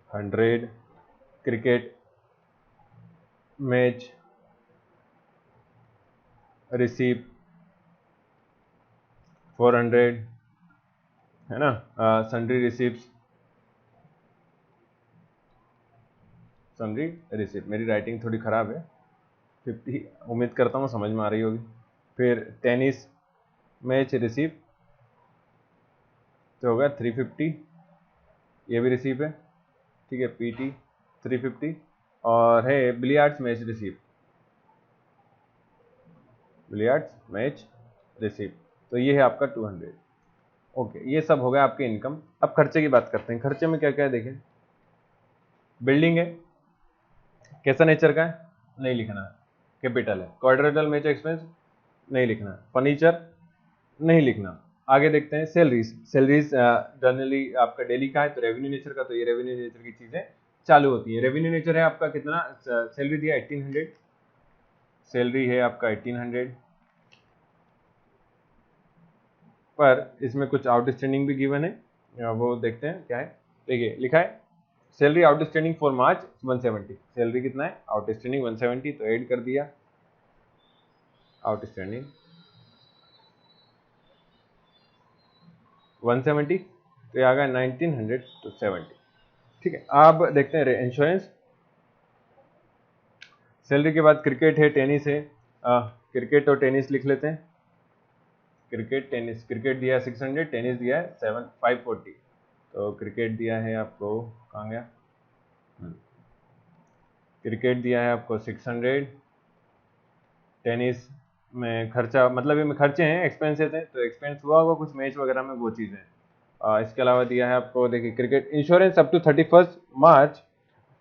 100, cricket match receipt 400 है ना, सन्ड्री रिसिप्ट, मेरी राइटिंग थोड़ी ख़राब है, 50 उम्मीद करता हूँ समझ में आ रही होगी। फिर टेनिस मैच रिसीप तो होगा 350, ये भी रिसीप है, ठीक है, पीटी 350, और है बिलियर्ड्स मैच रिसीप, तो ये है आपका 200। ओके, ये सब हो गया आपके इनकम। अब खर्चे की बात करते हैं, खर्चे में क्या क्या है देखें। बिल्डिंग है, कैसा नेचर का है, नहीं लिखना है, कैपिटल है। क्वाड्रेटल मैच एक्सपेंस नहीं लिखना है, फर्नीचर नहीं लिखना। आगे देखते हैं सैलरीज जनरली आपका डेली का है, तो रेवेन्यू नेचर का, तो ये रेवेन्यू नेचर की चीजें चालू होती है। रेवेन्यू नेचर है आपका कितना, सैलरी दिया 1800, सैलरी है आपका 1800, पर इसमें कुछ आउटस्टैंडिंग भी गिवन है, वो देखते हैं क्या है। देखिए लिखा है salary outstanding for March 170, salary कितना है आउटस्टैंडिंग 170, तो ऐड कर दिया आउटस्टैंडिंग 170, तो ये आ गया 1900 to 70, ठीक है। अब देखते हैं इंश्योरेंस। सैलरी के बाद क्रिकेट है, टेनिस है, क्रिकेट और टेनिस लिख लेते हैं। क्रिकेट टेनिस, क्रिकेट दिया है 600, टेनिस दिया है 540, तो क्रिकेट दिया है आपको, कहाँ गया, क्रिकेट दिया है आपको 600, टेनिस में खर्चा मतलब ये में खर्चे हैं, एक्सपेंसेस हैं, तो एक्सपेंस हुआ होगा कुछ मैच वगैरह में, वो चीज़ें। इसके अलावा दिया है आपको, देखिए क्रिकेट इंश्योरेंस अप टू 31 मार्च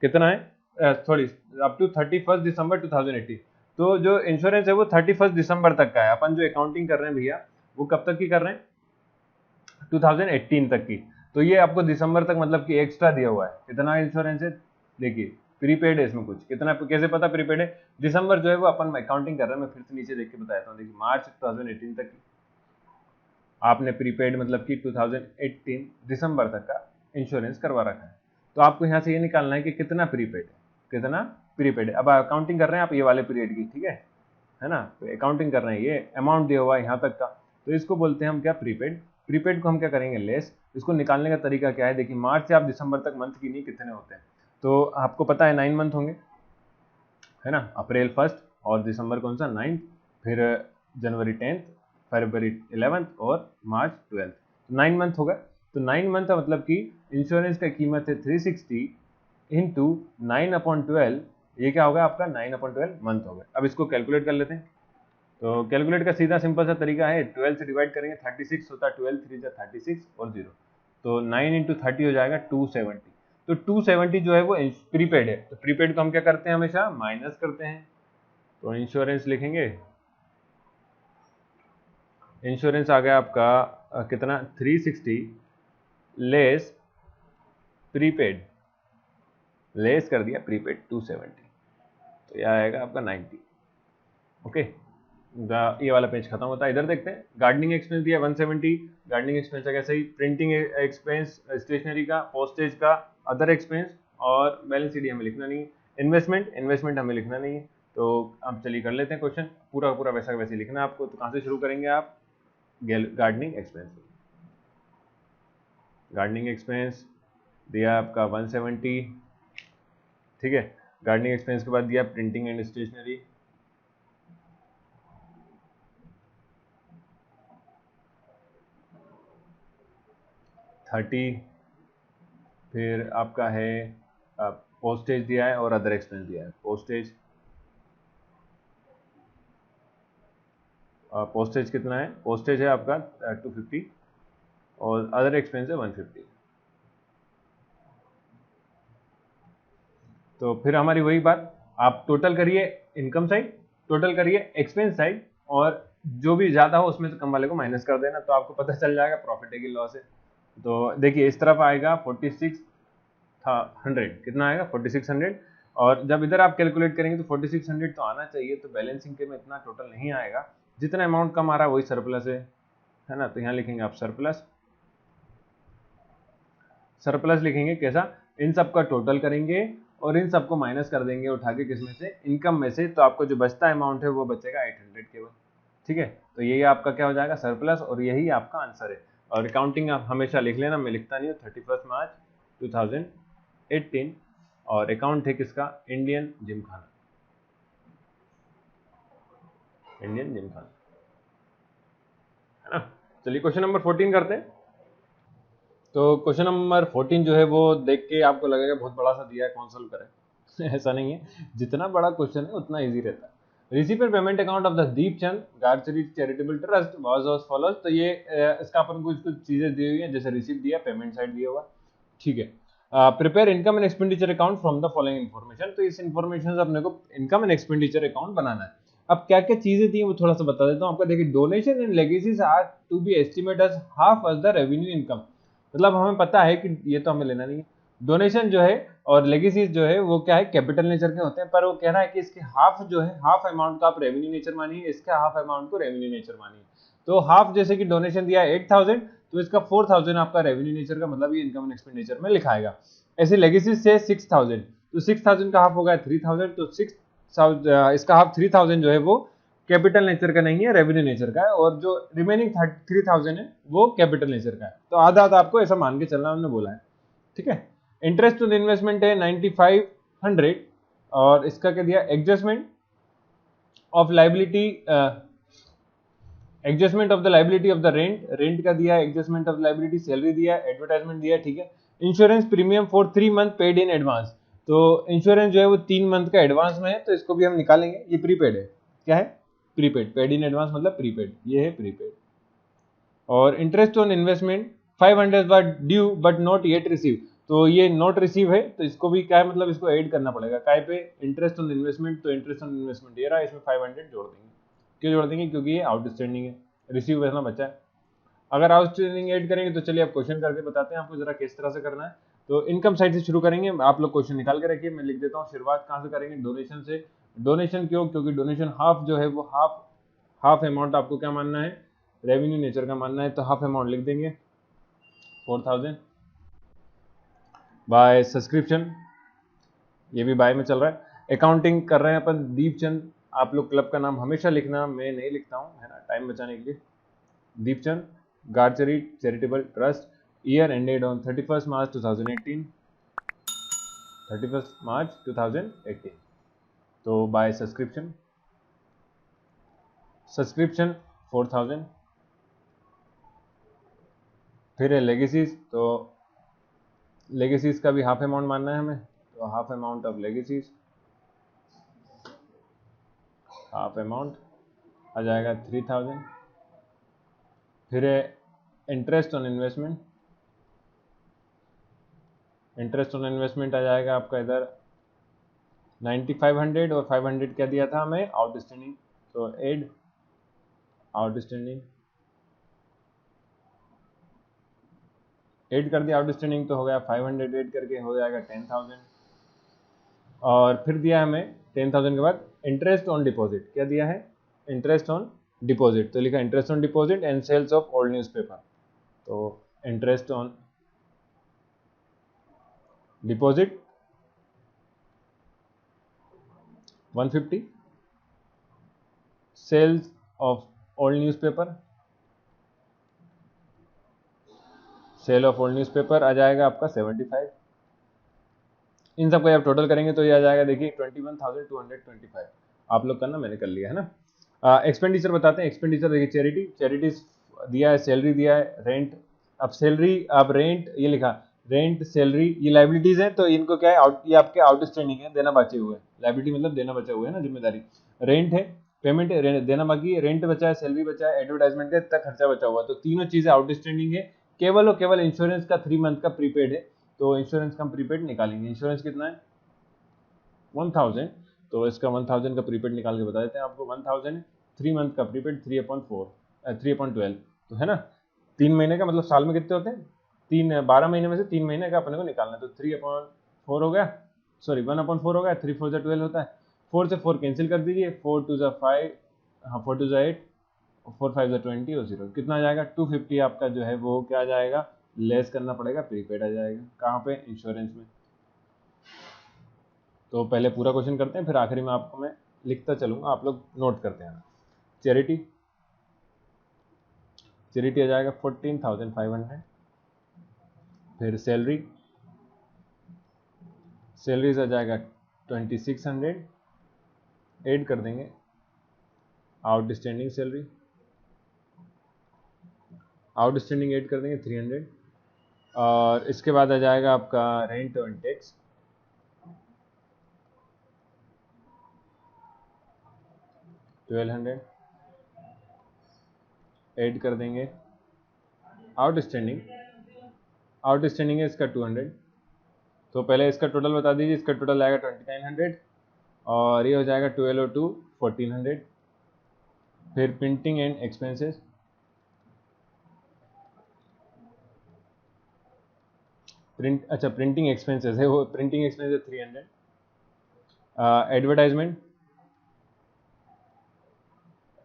कितना है, सॉरी अप टू 31 दिसंबर 2018, तो जो इंश्योरेंस है वो 31 दिसंबर तक का है। अपन जो अकाउंटिंग कर रहे हैं भैया वो कब तक की कर रहे हैं, 2018 तक की, तो ये आपको दिसंबर तक मतलब कि एक्स्ट्रा दिया हुआ है। कितना इंश्योरेंस है, देखिए प्रीपेड है इसमें कुछ, कितना कैसे पता प्रीपेड है, दिसंबर जो है वो अपन अकाउंटिंग कर रहे हैं, मैं फिर से नीचे देख के बताता हूँ। देखिए मार्च 2018 तक की आपने प्रीपेड मतलब कि 2018 दिसंबर तक का इंश्योरेंस करवा रखा है, तो आपको यहाँ से ये निकालना है कि कितना प्रीपेड है। अब अकाउंटिंग कर रहे हैं आप ये वाले पीरियड की, ठीक है ना, तो अकाउंटिंग कर रहे हैं, ये अमाउंट दिया हुआ है यहाँ तक का, तो इसको बोलते हैं हम क्या प्रीपेड को हम क्या करेंगे लेस। इसको निकालने का तरीका क्या है, देखिए मार्च से आप दिसंबर तक मंथ की नहीं कितने होते हैं, तो आपको पता है 9 मंथ होंगे, है ना, अप्रैल 1 और दिसंबर कौन सा 9, फिर जनवरी 10, फरवरी 11 और मार्च 12, 9 मंथ होगा। तो 9 मंथ मतलब कि इंश्योरेंस का कीमत है 360 इंटू 9/12, ये क्या होगा आपका 9/12 मंथ होगा। अब इसको कैलकुलेट कर लेते हैं, तो कैलकुलेट का सीधा सिंपल सा तरीका है, 12 से डिवाइड करेंगे, 36 होता है, 12 3 जा 36 और 0, तो 9 इंटू 30 हो जाएगा 270, तो 270 जो है वो प्रीपेड है, तो प्रीपेड को हम क्या करते हैं हमेशा माइनस करते हैं, तो इंश्योरेंस लिखेंगे, इंश्योरेंस आ गया आपका कितना 360 लेस प्रीपेड, लेस कर दिया प्रीपेड 270, तो यह आएगा आपका 90। ओके, ये वाला पेज खत्म होता है। इधर देखते हैं, गार्डनिंग एक्सपेंस दिया 170, गार्डनिंग एक्सपेंस है कैसे ही, प्रिंटिंग एक्सपेंस स्टेशनरी का, पोस्टेज का, अदर एक्सपेंस, और बैलेंस शीट हमें लिखना नहीं है। इन्वेस्टमेंट, इन्वेस्टमेंट हमें लिखना नहीं है। तो अब चलिए कर लेते हैं क्वेश्चन, पूरा पूरा वैसा वैसे लिखना है आपको। तो कहाँ से शुरू करेंगे आप, गार्डनिंग एक्सपेंस। गार्डनिंग एक्सपेंस दिया आपका 170, ठीक है। गार्डनिंग एक्सपेंस के बाद दिया प्रिंटिंग एंड स्टेशनरी, थर्टी, फिर आपका है पोस्टेज दिया है और अदर एक्सपेंस दिया है। पोस्टेज, पोस्टेज कितना है, पोस्टेज है आपका 250 और अदर एक्सपेंस है 150। तो फिर हमारी वही बात, आप टोटल करिए इनकम साइड, टोटल करिए एक्सपेंस साइड, और जो भी ज़्यादा हो उसमें से कम वाले को माइनस कर देना, तो आपको पता चल जाएगा प्रॉफिट है कि लॉस है। तो देखिए इस तरफ आएगा 4600, कितना आएगा 4600, और जब इधर आप कैलकुलेट करेंगे तो 4600 तो आना चाहिए। तो बैलेंसिंग के में इतना टोटल नहीं आएगा, जितना अमाउंट कम आ रहा है वही सरप्लस है ना। तो यहाँ लिखेंगे आप सरप्लस, सरप्लस लिखेंगे कैसा, इन सब का टोटल करेंगे और इन सबको माइनस कर देंगे उठा के, किसमें से, इनकम में से। तो आपको जो बचता अमाउंट है वो बचेगा 800 केवल, ठीक है। तो यही आपका क्या हो जाएगा, सरप्लस, और यही आपका आंसर है। और अकाउंटिंग आप हमेशा लिख लेना, मैं लिखता नहीं हूँ, 31 मार्च 2018, और अकाउंट है किसका, इंडियन जिम खाना, इंडियन जिम खाना, है ना। चलिए क्वेश्चन नंबर 14 करते हैं। तो क्वेश्चन नंबर 14 जो है वो देख के आपको लगेगा बहुत बड़ा सा दिया है, कौन सॉल्व करें ऐसा नहीं है, जितना बड़ा क्वेश्चन है उतना इजी रहता है। Receiver payment account of the Deepchand Garchari charitable trust was as follows. तो ये इसका अपन को कुछ चीजें दी हुई हैं, जैसे रिसीव दिया, पेमेंट साइड दिया हुआ, ठीक है। Prepare income and expenditure account from the following information. तो इस इन्फॉर्मेशन से अपने को इनकम एंड एक्सपेंडिचर अकाउंट बनाना है। अब क्या क्या चीजें थी वो थोड़ा सा बता देता हूँ आपको। देखिए, donation and legacies are to be estimate as half as the revenue income. मतलब हमें पता है कि ये तो हमें लेना नहीं है। डोनेशन जो है और लेगेसीज जो है वो क्या है, कैपिटल नेचर के होते हैं, पर वो कह रहा है कि इसके हाफ जो है, हाफ अमाउंट को आप रेवेन्यू नेचर मानिए, इसके हाफ अमाउंट को रेवेन्यू नेचर मानिए। तो हाफ, जैसे कि डोनेशन दिया है 8000, तो इसका 4000 आपका रेवेन्यू नेचर का, मतलब ये इनकम एंड एक्सपेंडिचर में लिखाएगा। ऐसे लेगेसीज से 6000, तो 6000 का हाफ हो गया 3000, तो 6000 इसका हाफ 3000 जो है वो कैपिटल नेचर का नहीं है, रेवेन्यू नेचर का है, और जो रिमेनिंग 3000 है वो कैपिटल नेचर का है। तो आधा आधा आपको ऐसा मान के चलना उन्होंने बोला है, ठीक है। इंटरेस्ट ऑन इन्वेस्टमेंट है 9500, और इसका क्या दिया, adjustment of liability, adjustment of the liability of the rent, rent का दिया, एडजस्टमेंट ऑफ लाइबिलिटी, सैलरी दिया, एडवर्टाइजमेंट दिया, ठीक है। Insurance premium for 3 month paid in advance. तो इंश्योरेंस जो है वो 3 मंथ का एडवांस में है, तो इसको भी हम निकालेंगे, ये प्रीपेड है, क्या है, प्रीपेड, पेड इन एडवांस मतलब प्रीपेड, ये है प्रीपेड। और interest on investment 500 bar due but not yet receive. तो ये नॉट रिसीव है, तो इसको भी क्या है, मतलब इसको ऐड करना पड़ेगा काय पे, इंटरेस्ट ऑन इन्वेस्टमेंट। तो इंटरेस्ट ऑन इन्वेस्टमेंट ये रहा, इसमें 500 जोड़ देंगे। क्यों जोड़ देंगे, क्योंकि ये आउटस्टैंडिंग है, रिसीव वैसा बचा है। अगर आउटस्टैंडिंग ऐड करेंगे तो चलिए आप क्वेश्चन करके बताते हैं आपको जरा किस तरह से करना है। तो इनकम साइड से शुरू करेंगे, आप लोग क्वेश्चन निकाल के रखिए, मैं लिख देता हूँ। शुरुआत कहाँ से करेंगे, डोनेशन से। डोनेशन क्यों, क्योंकि डोनेशन हाफ जो है वो हाफ अमाउंट आपको क्या मानना है, रेवेन्यू नेचर का मानना है, तो हाफ अमाउंट लिख देंगे 4000। बाय सब्सक्रिप्शन, ये भी बाय में चल रहा है। अकाउंटिंग कर रहे हैं अपन दीपचंद, आप लोग क्लब का नाम हमेशा लिखना, मैं नहीं लिखता हूँ, है ना, टाइम बचाने के लिए। Deepchand Garchari charitable trust, year ended on 31 March 2018, 31 March 2018। तो बाय सब्सक्रिप्शन, सब्सक्रिप्शन 4000। फिर है लेगेसीज, तो लेगेसीज का भी हाफ अमाउंट मानना है हमें, तो half amount of legacies, half amount आ जाएगा 3000। फिर है interest on investment, interest on investment आ जाएगा आपका इधर 9500 और 500 क्या दिया था हमें, आउटस्टैंडिंग, तो एड आउटस्टैंडिंग, एड कर दिया आउटस्टैंडिंग तो हो गया 500, एड करके हो जाएगा 10,000। और फिर दिया हमें 10,000 के बाद इंटरेस्ट ऑन डिपॉजिट, क्या दिया है, इंटरेस्ट ऑन डिपॉजिट, तो लिखा interest on deposit and sales of old newspaper, तो interest on deposit 150, sales of old newspaper, sale of old newspaper आ जाएगा आपका 75। इन सबको आप टोटल करेंगे तो ये आ जाएगा, देखिए 21,225। आप लोग करना, मैंने कर लिया है ना। एक्सपेंडिचर बताते हैं, एक्सपेंडिचर देखिए चैरिटीज दिया है, सैलरी दिया है, रेंट, अब सैलरी, अब रेंट, ये लिखा रेंट सैलरी, ये लाइबिलिटीज है तो इनको क्या है, ये आपके आउटस्टैंडिंग है, देना बचे हुए, लाइबिलिटी मतलब देना बचा हुआ है ना, जिम्मेदारी। रेंट है, पेमेंट देना बाकी है, रेंट बचा है, सैलरी बचा है, एडवर्टाइजमेंट का इतना खर्चा बचा हुआ, तो तीनों चीजें आउटस्टैंडिंग है। केवल और केवल इंश्योरेंस का 3 मंथ का प्रीपेड है, तो इंश्योरेंस का हम प्रीपेड निकालेंगे। इंश्योरेंस कितना है 1000, तो इसका 1000 का प्रीपेड निकाल के बता देते हैं आपको। 1000 3 मंथ का प्रीपेड 3/12, तो है ना, 3 महीने का मतलब साल में कितने होते हैं, 12 महीने में से 3 महीने का अपने को निकालना है, तो 3/4 हो गया, सॉरी 1/4 हो गया, 3 4 12 होता है, 4 से 4 कैंसिल कर दीजिए, 4 2 5, हाँ 4 2 8, 4 5 20 और 0, कितना आ जाएगा 250 आपका जो है वो क्या आ जाएगा, लेस करना पड़ेगा, प्रीपेड आ जाएगा, कहाँ पे, इंश्योरेंस में। तो पहले पूरा क्वेश्चन करते हैं, फिर आखिरी में आपको मैं लिखता चलूंगा, आप लोग नोट करते हैं। चैरिटी, चैरिटी आ जाएगा 14,500, फिर सैलरी, सैलरीज आ जाएगा 2600, ऐड कर देंगे आउटस्टैंडिंग सैलरी, आउटस्टैंडिंग ऐड कर देंगे 300, और इसके बाद आ जाएगा आपका रेंट एंड टैक्स, 1200, ऐड कर देंगे आउटस्टैंडिंग, आउटस्टैंडिंग है इसका 200, तो पहले इसका टोटल बता दीजिए, इसका टोटल आएगा 2900, और ये हो जाएगा 1202 1400, फिर प्रिंटिंग एंड एक्सपेंसेस, अच्छा प्रिंटिंग एक्सपेंसेस है वो, प्रिंटिंग एक्सपेंसेस 300, एडवर्टाइजमेंट,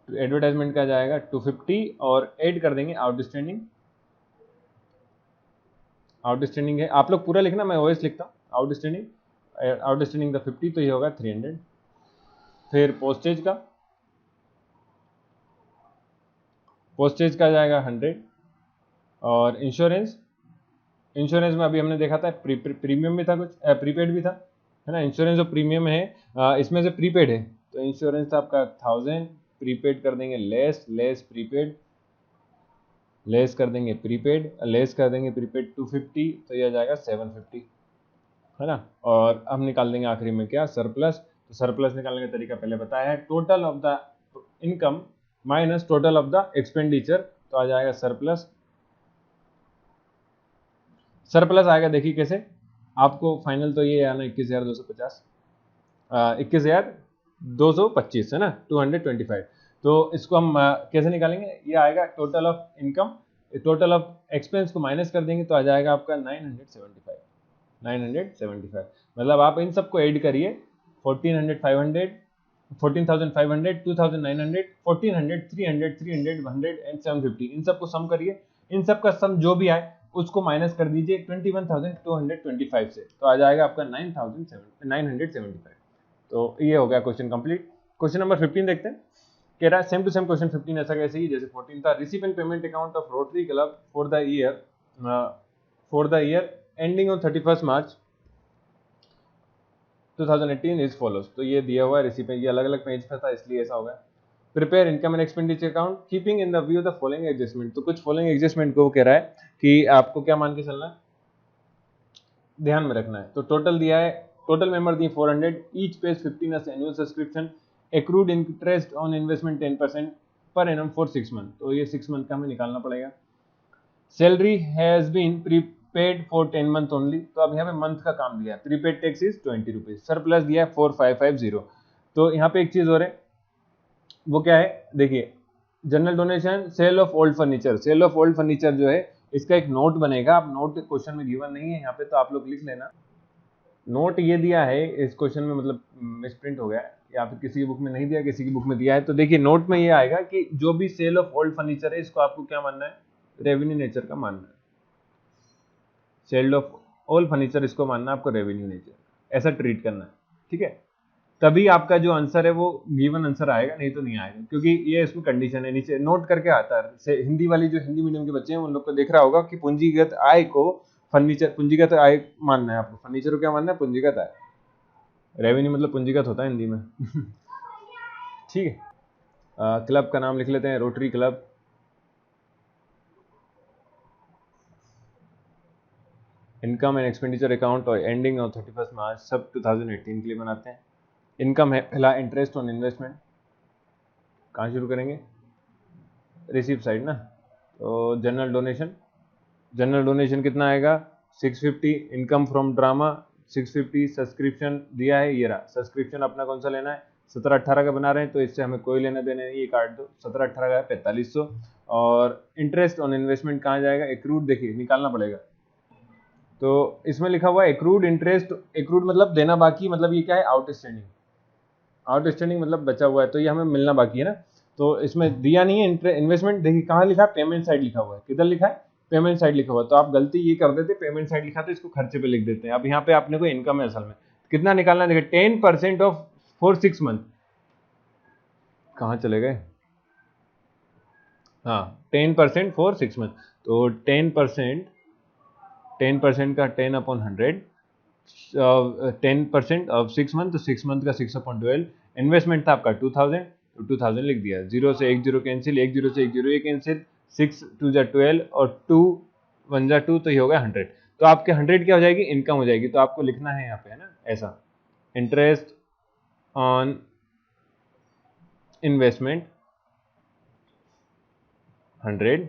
एडवर्टाइजमेंट का जाएगा 250, और ऐड कर देंगे आउटस्टैंडिंग, आउटस्टैंडिंग है, आप लोग पूरा लिखना, मैं ओएस लिखता हूँ, आउटस्टैंडिंग, आउटस्टैंडिंग का 50 तो ये होगा 300, फिर पोस्टेज का, पोस्टेज का जाएगा 100, और इंश्योरेंस, इंश्योरेंस में अभी हमने देखा था प्रीमियम भी था कुछ, प्रीपेड भी था, है ना, इंश्योरेंस जो प्रीमियम है इसमें से प्रीपेड है, तो इंश्योरेंस आपका 1000, प्रीपेड कर देंगे लेस, लेस प्रीपेड, लेस कर देंगे प्रीपेड, लेस कर देंगे प्रीपेड 250, तो यह आ जाएगा 750, है ना। और अब निकाल देंगे आखिरी में क्या, सरप्लस, तो सरप्लस निकालने का तरीका पहले बताया है, total of the income minus total of the expenditure, तो आ जाएगा सरप्लस, सरप्लस आएगा देखिए कैसे, आपको फाइनल तो ये आना 21,250, 21,225 है ना, 225, तो इसको हम कैसे निकालेंगे, ये आएगा total of income, total of expense को माइनस कर देंगे तो आ जाएगा आपका 975, 975, मतलब आप इन सबको ऐड करिए, 1400 500, 14,500, 2,900, 1400, 300, 300, 100 एंड 750, इन सबको सम करिए, इन सब का सम जो भी आए उसको माइनस कर दीजिए 21,225 से, तो आ जाएगा आपका 9,975। तो ये हो गया क्वेश्चन कंप्लीट। क्वेश्चन नंबर 15 देखते हैं, कह रहा है सेम टू सेम क्वेश्चन 15 ऐसा कैसे ही जैसे 14 था, receive and payment account of rotary club for the year ending on 31 March 2018 is follows, तो ये दिया हुआ है रिसीव, ये अलग अलग पेज पे था इसलिए ऐसा होगा। Prepare income and expenditure account keeping in the view the following adjustment, तो कुछ फॉलोइंग एडजस्टमेंट को कह रहा है कि आपको क्या मान के चलना है, ध्यान में रखना है। तो टोटल दिया है, टोटल मेंबर दिए 400, each page 15 as annual subscription, accrued interest on investment 10% per annum for 6 month, तो ये 6 मंथ का हमें निकालना पड़ेगा। Salary has been paid for 10 month only, तो अब यहाँ पे मंथ का काम दिया है, prepaid tax is 20 rupees, surplus दिया है 4550। तो यहाँ पे एक चीज और है, वो क्या है देखिए, general donation sale of old furniture, sale of old furniture जो है इसका एक नोट बनेगा, आप नोट क्वेश्चन में गिवन नहीं है यहाँ पे, तो आप लोग लिख लेना। नोट ये दिया है इस क्वेश्चन में, मतलब मिसप्रिंट हो गया है, या फिर किसी की बुक में नहीं दिया, किसी की बुक में दिया है, तो देखिए नोट में ये आएगा कि जो भी सेल ऑफ ओल्ड फर्नीचर है इसको आपको क्या मानना है, रेवेन्यू नेचर का मानना है। सेल ऑफ ओल्ड फर्नीचर इसको मानना है आपको रेवेन्यू नेचर, ऐसा ट्रीट करना है, ठीक है। तभी आपका जो आंसर है वो गिवन आंसर आएगा, नहीं तो नहीं आएगा, क्योंकि ये इसमें कंडीशन है, नीचे नोट करके आता है। हिंदी वाली जो हिंदी मीडियम के बच्चे हैं उन लोग को देख रहा होगा कि पूंजीगत आय को फर्नीचर, पूंजीगत आय मानना है आपको, फर्नीचर को क्या मानना है, पूंजीगत आय। रेवेन्यू मतलब पूंजीगत होता है हिंदी में। ठीक है। क्लब का नाम लिख लेते हैं, rotary club. Income and expenditure account और एंडिंग ऑफ 31 मार्च सब 2018 के लिए बनाते हैं। इनकम है पहला, इंटरेस्ट ऑन इन्वेस्टमेंट। कहाँ शुरू करेंगे, रिसीव साइड ना, तो जनरल डोनेशन, जनरल डोनेशन कितना आएगा 650, इनकम फ्रॉम ड्रामा 650, सब्सक्रिप्शन दिया है, ये रहा सब्सक्रिप्शन, अपना कौन सा लेना है 17-18 का बना रहे हैं, तो इससे हमें कोई लेना देना नहीं, ये काट दो, 17-18 का है 4500। और इंटरेस्ट ऑन इन्वेस्टमेंट कहाँ जाएगा, एक्रूड देखिए निकालना पड़ेगा, तो इसमें लिखा हुआ है एक्रूड इंटरेस्ट, एक्रूड मतलब देना बाकी, मतलब ये क्या है आउटस्टैंडिंग, आउटस्टैंडिंग मतलब बचा हुआ है, तो ये हमें मिलना बाकी है ना, तो इसमें दिया नहीं है। इन्वेस्टमेंट देखिए कहाँ लिखा है, पेमेंट साइड लिखा हुआ है, किधर लिखा है, पेमेंट साइड लिखा हुआ है, तो आप गलती ये कर देते, पेमेंट साइड लिखा तो इसको खर्चे पे लिख देते हैं। अब यहाँ पे आपने को इनकम है असल में कितना निकालना, देखिए 10% ऑफ फॉर 6 मंथ, कहाँ चले गए, हाँ 10% फॉर 6 मंथ, तो 10%, 10% का 10/100, 10% ऑफ 6 मंथ, तो 6 मंथ का 6/12, इन्वेस्टमेंट था आपका 2000, तो 2000 लिख दिया, 0 से 1 0 कैंसिल, 1 0 से 1 0 ये कैंसिल, 6 2 जा 12 और 2 1 जा 2, तो ये हो गया 100, तो आपके 100 क्या हो जाएगी, इनकम हो जाएगी, तो आपको लिखना है यहाँ पे है ना ऐसा, इंटरेस्ट ऑन इन्वेस्टमेंट 100,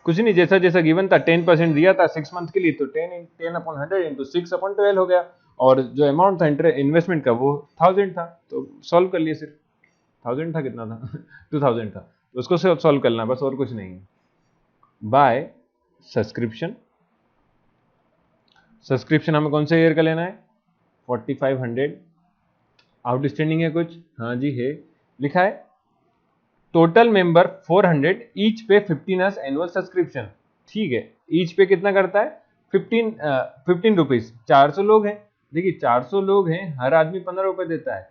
कुछ नहीं, जैसा जैसा गिवन था 10% दिया था 6 मंथ के लिए, तो 10/100 इंटू 6/12 हो गया, और जो अमाउंट था इन्वेस्टमेंट का वो 1000 था, तो सॉल्व कर लिए, सिर्फ 1000 था, कितना था 2000 था, तो उसको सॉल्व करना बस, और कुछ नहीं है। बाय सब्सक्रिप्शन, सब्सक्रिप्शन हमें कौन से ईयर का लेना है 4500, आउटस्टैंडिंग है कुछ, हाँ जी है, लिखा है टोटल मेंबर 400, ईच पे 15 एनुअल सब्सक्रिप्शन, ठीक है, ईच पे कितना करता है 15 रुपीज, 400 लोग हैं, देखिए 400 लोग हैं, हर आदमी 15 रुपए देता है,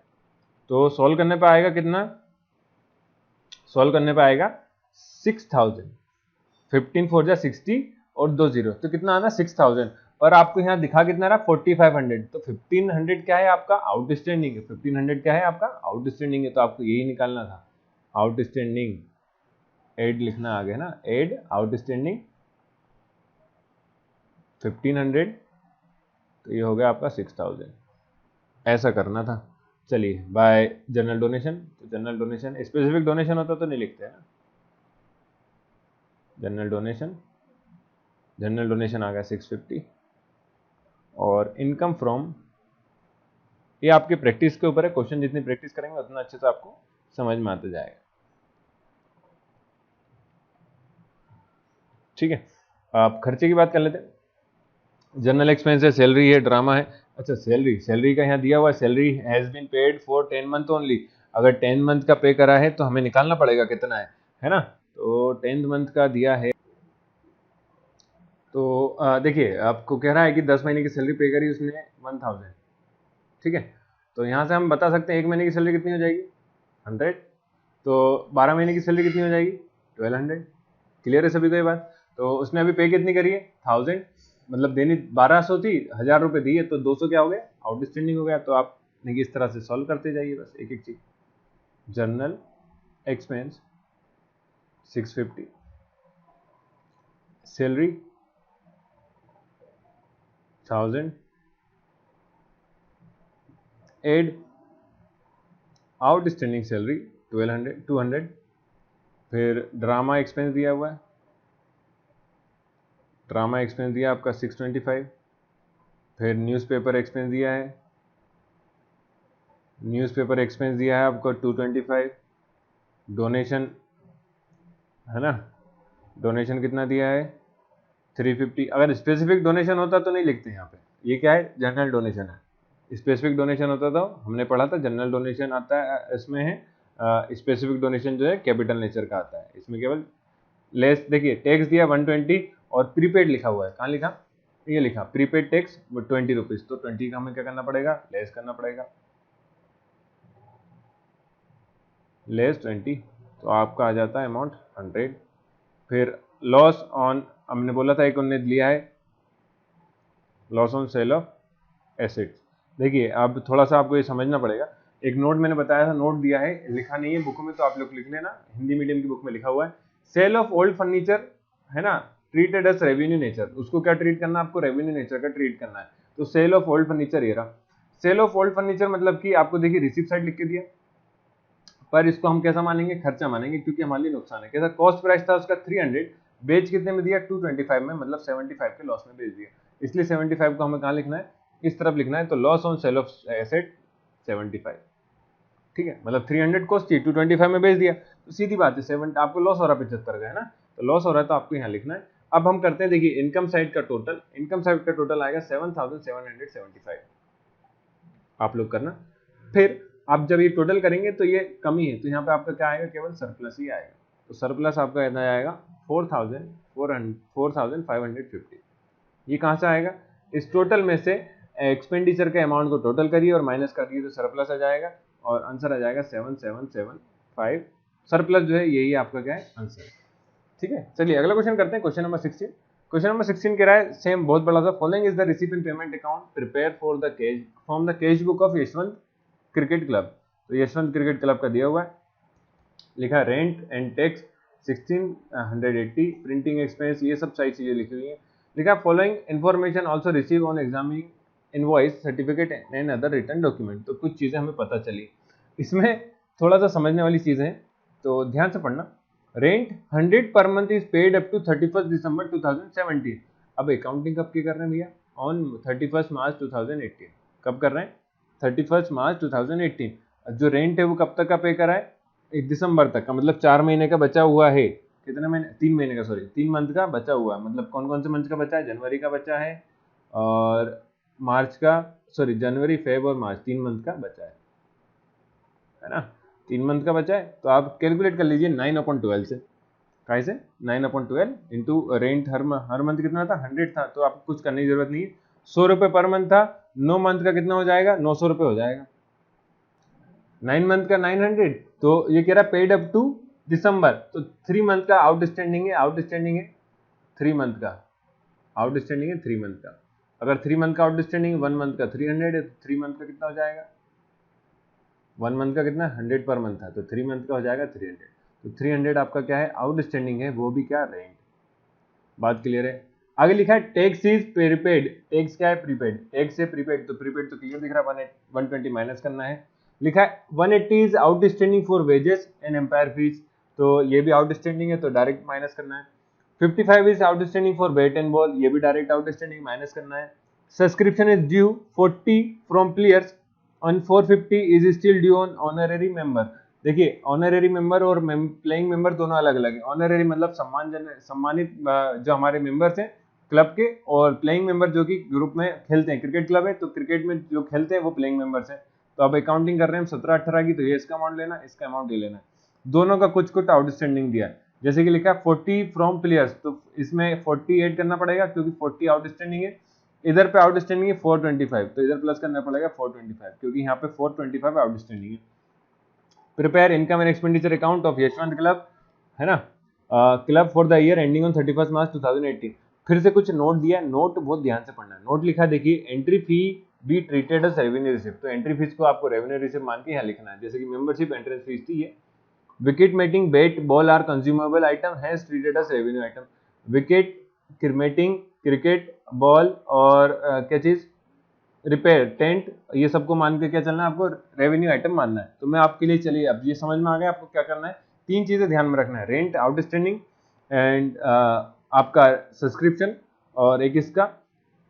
तो सॉल्व करने पे आएगा कितना, सॉल्व करने पे आएगा 6000, 15 4 जा 60 और 2 0, तो कितना आना 6000, और आपको यहाँ दिखा कितना रहा 4500, तो 1500 क्या है आपका आउटस्टैंडिंग है, 1500 क्या है आपका आउटस्टैंडिंग है, तो आपको यही निकालना था, आउटस्टैंडिंग, एड लिखना आ गया ना, एड आउटस्टैंडिंग 1500, तो ये हो गया आपका 6000, ऐसा करना था। चलिए बाय जनरल डोनेशन, तो जनरल डोनेशन, स्पेसिफिक डोनेशन होता तो नहीं लिखते हैं ना, जनरल डोनेशन, जनरल डोनेशन आ गया 650, और इनकम फ्रॉम, ये आपके प्रैक्टिस के ऊपर है, क्वेश्चन जितनी प्रैक्टिस करेंगे उतना अच्छे से आपको समझ में आता जाएगा, ठीक है। आप खर्चे की बात कर लेते हैं, जनरल एक्सपेंस है, सैलरी है, ड्रामा है, अच्छा सैलरी, सैलरी का यहाँ दिया हुआ है, salary has been paid for 10 month only, अगर 10 मंथ का पे करा है तो हमें निकालना पड़ेगा कितना है ना, तो 10th मंथ का दिया है, तो देखिए आपको कह रहा है कि 10 महीने की सैलरी पे करी उसने 1000, ठीक है, तो यहाँ से हम बता सकते हैं 1 महीने की सैलरी कितनी हो जाएगी 100, तो 12 महीने की सैलरी कितनी हो जाएगी 1200, क्लियर है सभी को ये बात, तो उसने अभी पे कितनी करी है 1000, मतलब देनी 1200 थी, 1000 रुपये दिए, तो 200 क्या हो गया आउटस्टैंडिंग हो गया, तो आप देखिए इस तरह से सॉल्व करते जाइए बस एक एक चीज, general expense 650, salary 1000, add outstanding salary 200, फिर ड्रामा एक्सपेंस दिया हुआ है ड्रामा एक्सपेंस दिया आपका 625, फिर न्यूज़पेपर एक्सपेंस दिया है, न्यूज़पेपर एक्सपेंस दिया है आपको 225, डोनेशन है ना, डोनेशन कितना दिया है 350। अगर स्पेसिफिक डोनेशन होता तो नहीं लिखते यहाँ पे, ये क्या है जनरल डोनेशन है। स्पेसिफिक डोनेशन होता तो हमने पढ़ा था जनरल डोनेशन आता है, इसमें है स्पेसिफिक डोनेशन जो है कैपिटल नेचर का आता है, इसमें केवल लेस। देखिए टैक्स दिया 120 और प्रीपेड लिखा हुआ है, कहाँ लिखा, ये लिखा प्रीपेड टैक्स 20 रुपीज, तो 20 का हमें क्या करना पड़ेगा, लेस करना पड़ेगा, लेस 20, तो आपका आ जाता है अमाउंट 100। फिर लॉस ऑन, हमने बोला था एक उन्होंने लिया है loss on sale of assets. देखिए अब थोड़ा सा आपको ये समझना पड़ेगा, एक नोट मैंने बताया था, नोट दिया है, लिखा नहीं है बुक में तो आप लोग लिख लेना, हिंदी मीडियम की बुक में लिखा हुआ है, सेल ऑफ ओल्ड फर्नीचर है ना, ट्रीटेड एज रेवेन्यू नेचर। उसको क्या ट्रीट करना है, आपको रेवेन्यू नेचर का ट्रीट करना है। तो सेल ऑफ ओल्ड फर्नीचर ये रहा, सेल ऑफ ओल्ड फर्नीचर मतलब कि आपको देखिए रिसिप्ट साइड लिख के दिया, पर इसको हम कैसा मानेंगे, खर्चा मानेंगे, क्योंकि हमारे लिए नुकसान है। कैसा, कॉस्ट प्राइस था उसका 300, बेच कितने में दिया 225 में, मतलब 75 के लॉस में बेच दिया, इसलिए 75 को हमें कहाँ लिखना है, इस तरफ लिखना है। तो loss on sale of asset 75, ठीक है, मतलब 300 कॉस्ट थी 225 में बेच दिया, तो सीधी बात है 7 आपको लॉस हो रहा है 75 का है ना, तो लॉस हो रहा है तो आपको यहाँ लिखना है। अब हम करते हैं, देखिए इनकम साइड का टोटल, इनकम साइड का टोटल आएगा 7775, आप लोग करना। फिर आप जब ये टोटल करेंगे तो ये कमी है, तो यहाँ पे आपका क्या आएगा, केवल सरप्लस ही आएगा। तो सरप्लस आपका इतना आएगा 4550। ये कहाँ से आएगा, इस टोटल में से एक्सपेंडिचर के अमाउंट को टोटल करिए और माइनस कर दिए तो सरप्लस आ जाएगा, और आंसर आ जाएगा 7775। सरप्लस जो है यही आपका क्या है आंसर, ठीक है। चलिए अगला क्वेश्चन करते हैं, क्वेश्चन नंबर 16। क्वेश्चन नंबर 16 कह रहा है सेम बहुत बड़ा सा, following is the receipt payment account prepare for the cash from the cash book of Yashwant cricket club. तो यशवंत क्रिकेट क्लब का दिया हुआ है, लिखा rent and tax 1680, printing expense, ये सब सारी चीजें लिखी हुई है। लिखा following information also receive on examining invoice certificate and other return document. तो कुछ चीजें हमें पता चली, इसमें थोड़ा सा समझने वाली चीजें हैं, तो ध्यान से पढ़ना। Rent 100 per month is paid up to 31 December 2017। अब अकाउंटिंग कब की कर रहे हैं भैया, ऑन 31 मार्च 2018। कब कर रहे हैं, 31 मार्च 2018। जो रेंट है वो कब तक का पे करा है, 1 दिसंबर तक का, मतलब 4 महीने का बचा हुआ है, कितने महीने, 3 महीने का, सॉरी 3 मंथ का बचा हुआ है। मतलब कौन कौन से मंथ का बचा है, जनवरी का बचा है और मार्च का, सॉरी जनवरी फेब और मार्च 3 मंथ का बचा है ना, 3 मंथ का बचा है। तो आप कैलकुलेट कर लीजिए 9/12 से, कैसे 9/12 इंटू रेंट हर मंथ कितना था 100 था, तो आपको कुछ करने की जरूरत नहीं है। 100 रुपये पर मंथ था, 9 मंथ का कितना हो जाएगा, 900 रुपये हो जाएगा, 9 मंथ का 900। तो ये कह रहा है पेड अप टू दिसंबर, तो 3 मंथ का आउटस्टैंडिंग है, आउटस्टैंडिंग है 3 मंथ का, आउटस्टैंडिंग है 3 मंथ का। अगर 3 मंथ का आउटस्टैंडिंग है, 1 मंथ का 300 है, तो 3 मंथ का कितना हो जाएगा, 1 मंथ का कितना 100 पर मंथ था, तो 3 मंथ का हो जाएगा 300। तो 300 आपका क्या है आउटस्टैंडिंग है, वो भी क्या रेंट। बात क्लियर है। आगे लिखा है टैक्स इज प्रीपेड, टैक्स क्या है प्रीपेड, टैक्स है प्रीपेड, तो प्रीपेड तो क्लियर दिख रहा है, 120 माइनस करना है। लिखा है 180 is outstanding for wages and umpire fees, तो ये भी आउटस्टैंडिंग है तो डायरेक्ट माइनस करना है। 55 is outstanding for bat and ball, ये भी डायरेक्ट आउटस्टैंडिंग माइनस करना है। Subscription is due 40 from players on 450 is still due on honorary member. देखिए ऑनररी मेंबर और प्लेइंग मेंबर दोनों अलग अलग है। ऑनररी मतलब सम्मानित जो हमारे मेंबर्स हैं क्लब के, और प्लेइंग मेंबर जो कि ग्रुप में खेलते हैं, क्रिकेट क्लब है तो क्रिकेट में जो खेलते हैं वो प्लेइंग मेंबर्स हैं। तो अब अकाउंटिंग कर रहे हैं हम 17-18 की, तो ये इसका अमाउंट लेना, इसका अमाउंट ये लेना है। दोनों का कुछ कुछ आउटस्टैंडिंग दिया है, जैसे कि लिखा है 40 फ्रॉम प्लेयर्स, तो इसमें 40 ऐड करना पड़ेगा क्योंकि 40 आउटस्टैंडिंग है। इधर पे आउटस्टैंडिंग है 425, तो इधर प्लस करना पड़ेगा 425 क्योंकि यहाँ पे 425 आउटस्टैंडिंग है। Prepare income and expenditure account of Yashwant club, है ना, club for the year ending on 31 March 2018। फिर से कुछ नोट दिया, नोट बहुत ध्यान से पढ़ना है। नोट लिखा देखिए entry fee be treated as revenue receipt, तो एंट्री फीस को आपको रेवेन्यू रिसिप्ट मान के यहाँ लिखना है। जैसे कि मेंबरशिप एंट्रेंस फीस थी ये। Wicket matting bat ball are consumable item has treated as revenue item. Wicket क्रिमेटिंग क्रिकेट बॉल और क्या चीज रिपेयर टेंट, ये सबको मान के क्या चलना है, आपको रेवेन्यू आइटम मानना है। तो मैं आपके लिए, चलिए अब ये समझ में आ गया आपको क्या करना है। 3 चीजें ध्यान में रखना है, रेंट, आउटस्टैंडिंग एंड आपका सब्सक्रिप्शन और एक इसका,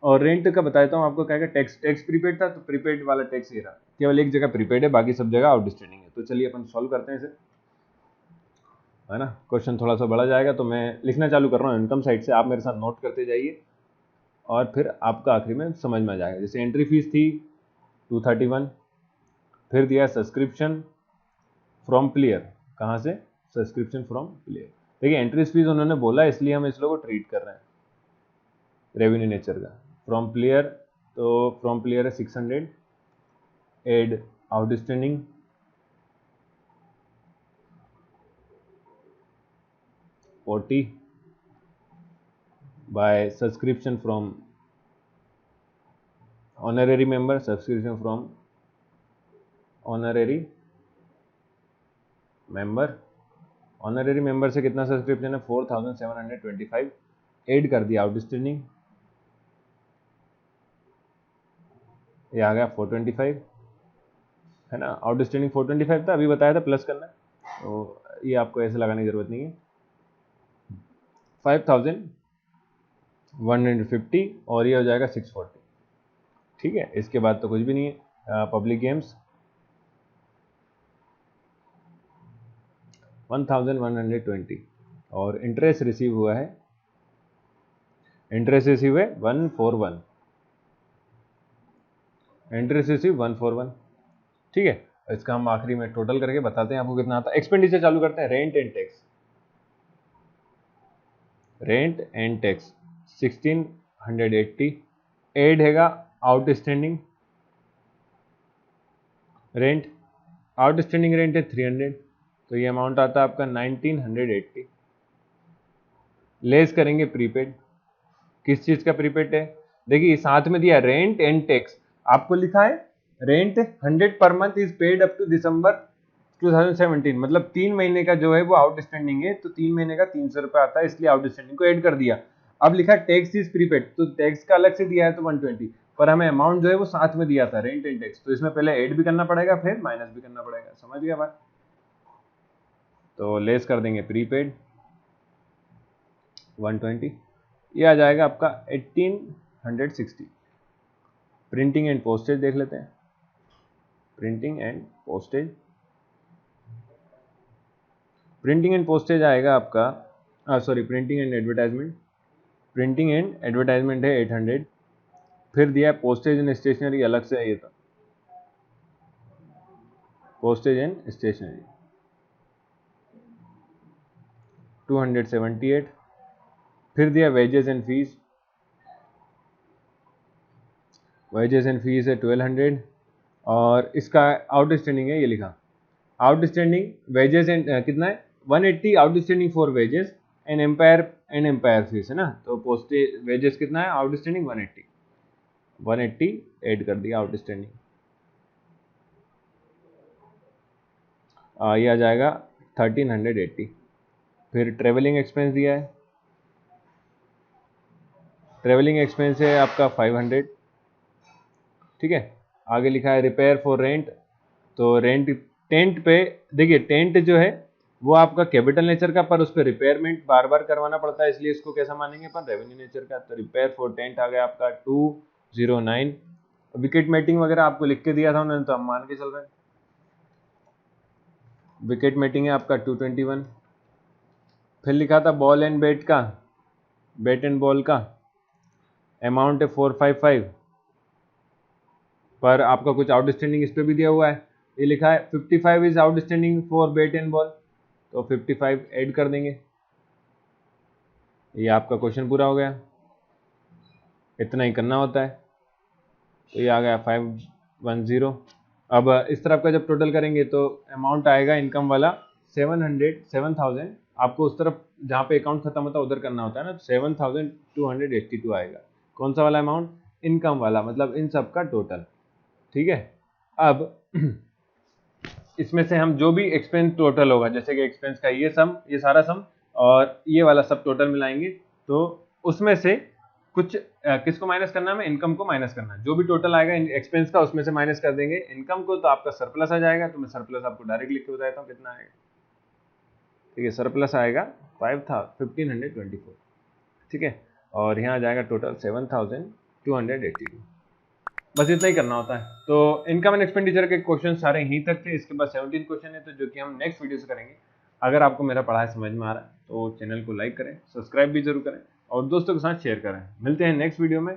और रेंट का बताता हूँ आपको क्या क्या। टैक्स प्रीपेड था, तो प्रीपेड वाला टैक्स ये रहा, केवल एक जगह प्रीपेड है, बाकी सब जगह आउटस्टैंडिंग है। तो चलिए अपन सॉल्व करते हैं इसे, है ना। क्वेश्चन थोड़ा सा बड़ा जाएगा, तो मैं लिखना चालू कर रहा हूँ इनकम साइड से, आप मेरे साथ नोट करते जाइए और फिर आपका आखिरी में समझ में आ जाएगा। जैसे एंट्री फीस थी 231, फिर दिया सब्सक्रिप्शन फ्रॉम प्लेयर, कहाँ से, सब्सक्रिप्शन फ्रॉम प्लेयर। देखिए एंट्रीज फीस उन्होंने बोला, इसलिए हम इस लोगों को ट्रीट कर रहे हैं रेवेन्यू नेचर का। फ्रॉम प्लेयर, तो फ्रॉम प्लेयर है 600, add outstanding 40 by subscription from honorary member, subscription from honorary member. Honorary member से कितना सब्सक्रिप्शन है, 4725, एड कर दिया आउटस्टैंडिंग, ये आ गया 425, है ना। आउटस्टैंडिंग 425 था, अभी बताया था प्लस करना, तो ये आपको ऐसे लगाने की जरूरत नहीं है। 5150 और ये हो जाएगा 640, ठीक है। इसके बाद तो कुछ भी नहीं है। पब्लिक गेम्स 1120 और इंटरेस्ट रिसीव हुआ है, इंटरेस्ट रिसीव है 141, इंटरेस्ट रिसीव 141, ठीक है। इसका हम आखिरी में टोटल करके बताते हैं आपको कितना आता है। एक्सपेंडिचर चालू करते हैं। Rent and tax, rent and tax 1680, add हैगा आउटस्टैंडिंग रेंट, आउटस्टैंडिंग रेंट है 300, तो ये अमाउंट आता है आपका 1980। लेस करेंगे प्रीपेड, किस चीज का प्रीपेड है, देखिए साथ में दिया रेंट एंड टैक्स, आपको लिखा है rent 100 per month is paid up to December 2017, मतलब 3 महीने का जो है वो आउटस्टैंडिंग है, तो 3 महीने का 300 रुपये आता है, इसलिए आउटस्टैंडिंग को ऐड कर दिया। अब लिखा टैक्स इज प्रीपेड, तो टैक्स का अलग से दिया है तो 120, पर हमें अमाउंट जो है वो साथ में दिया था रेंट एंड टैक्स, तो इसमें पहले ऐड भी करना पड़ेगा फिर माइनस भी करना पड़ेगा, समझ गया बात। तो लेस कर देंगे प्रीपेड 120, ये आ जाएगा आपका 1860। प्रिंटिंग एंड पोस्टेज देख लेते हैं, printing and postage, printing and postage आएगा आपका sorry printing and advertisement, printing and advertisement है 800, फिर दिया पोस्टेज एंड स्टेशनरी अलग से है, ये तो पोस्टेज एंड स्टेशनरी 278, फिर दिया wages and fees, wages and fees है 1200, और इसका आउटस्टैंडिंग है ये लिखा, आउटस्टैंडिंग वेजेस एंड कितना है 180 outstanding for wages and umpire fees, है ना। तो पोस्टेज वेजेस कितना है, आउटस्टैंडिंग 180 ऐड कर दिया आउटस्टैंडिंग, ये आ जाएगा 1380, फिर ट्रेवलिंग एक्सपेंस दिया है, ट्रेवलिंग एक्सपेंस है आपका 500, ठीक है। आगे लिखा है रिपेयर फॉर रेंट, तो रेंट टेंट पे, देखिए टेंट जो है वो आपका कैपिटल नेचर का, पर उस पर रिपेयरमेंट बार बार करवाना पड़ता है, इसलिए इसको कैसा मानेंगे अपन, रेवेन्यू नेचर का। तो रिपेयर फॉर टेंट आ गया आपका 209, विकेट मेटिंग वगैरह आपको लिख के दिया था उन्होंने, तो हम मान के चल रहे हैं। विकेट मेटिंग है आपका 221, फिर लिखा था बॉल एंड बैट का, बैट एंड बॉल का अमाउंट है 455, पर आपका कुछ आउटस्टैंडिंग इस पर भी दिया हुआ है, ये लिखा है 55 is outstanding for bat and ball, तो 55 ऐड कर देंगे, ये आपका क्वेश्चन पूरा हो गया। इतना ही करना होता है, तो ये आ गया 510। अब इस तरफ का जब टोटल करेंगे तो अमाउंट आएगा इनकम वाला 7000, आपको उस तरफ जहाँ पे अकाउंट खत्म होता है उधर करना होता है ना, 7282 आएगा। कौन सा वाला अमाउंट, इनकम वाला, मतलब इन सब का टोटल, ठीक है। अब इसमें से हम जो भी एक्सपेंस टोटल होगा, जैसे कि एक्सपेंस का ये सम, ये सारा सम और ये वाला सब टोटल मिलाएंगे, तो उसमें से कुछ किसको माइनस करना है, इनकम को माइनस करना है। जो भी टोटल आएगा एक्सपेंस का उसमें से माइनस कर देंगे इनकम को, तो आपका सरप्लस आ जाएगा। तो मैं सरप्लस आपको डायरेक्ट लिख के बताता हूँ कितना आएगा, ठीक है। सरप्लस आएगा 1524, ठीक है। और यहाँ आ जाएगा टोटल 7282। बस इतना ही करना होता है। तो इनकम एंड एक्सपेंडिचर के क्वेश्चन सारे यहीं तक थे। इसके बाद 17 क्वेश्चन है, तो जो कि हम नेक्स्ट वीडियो से करेंगे। अगर आपको मेरा पढ़ाई समझ में आ रहा है तो चैनल को लाइक करें, सब्सक्राइब भी जरूर करें और दोस्तों के साथ शेयर करें। मिलते हैं नेक्स्ट वीडियो में।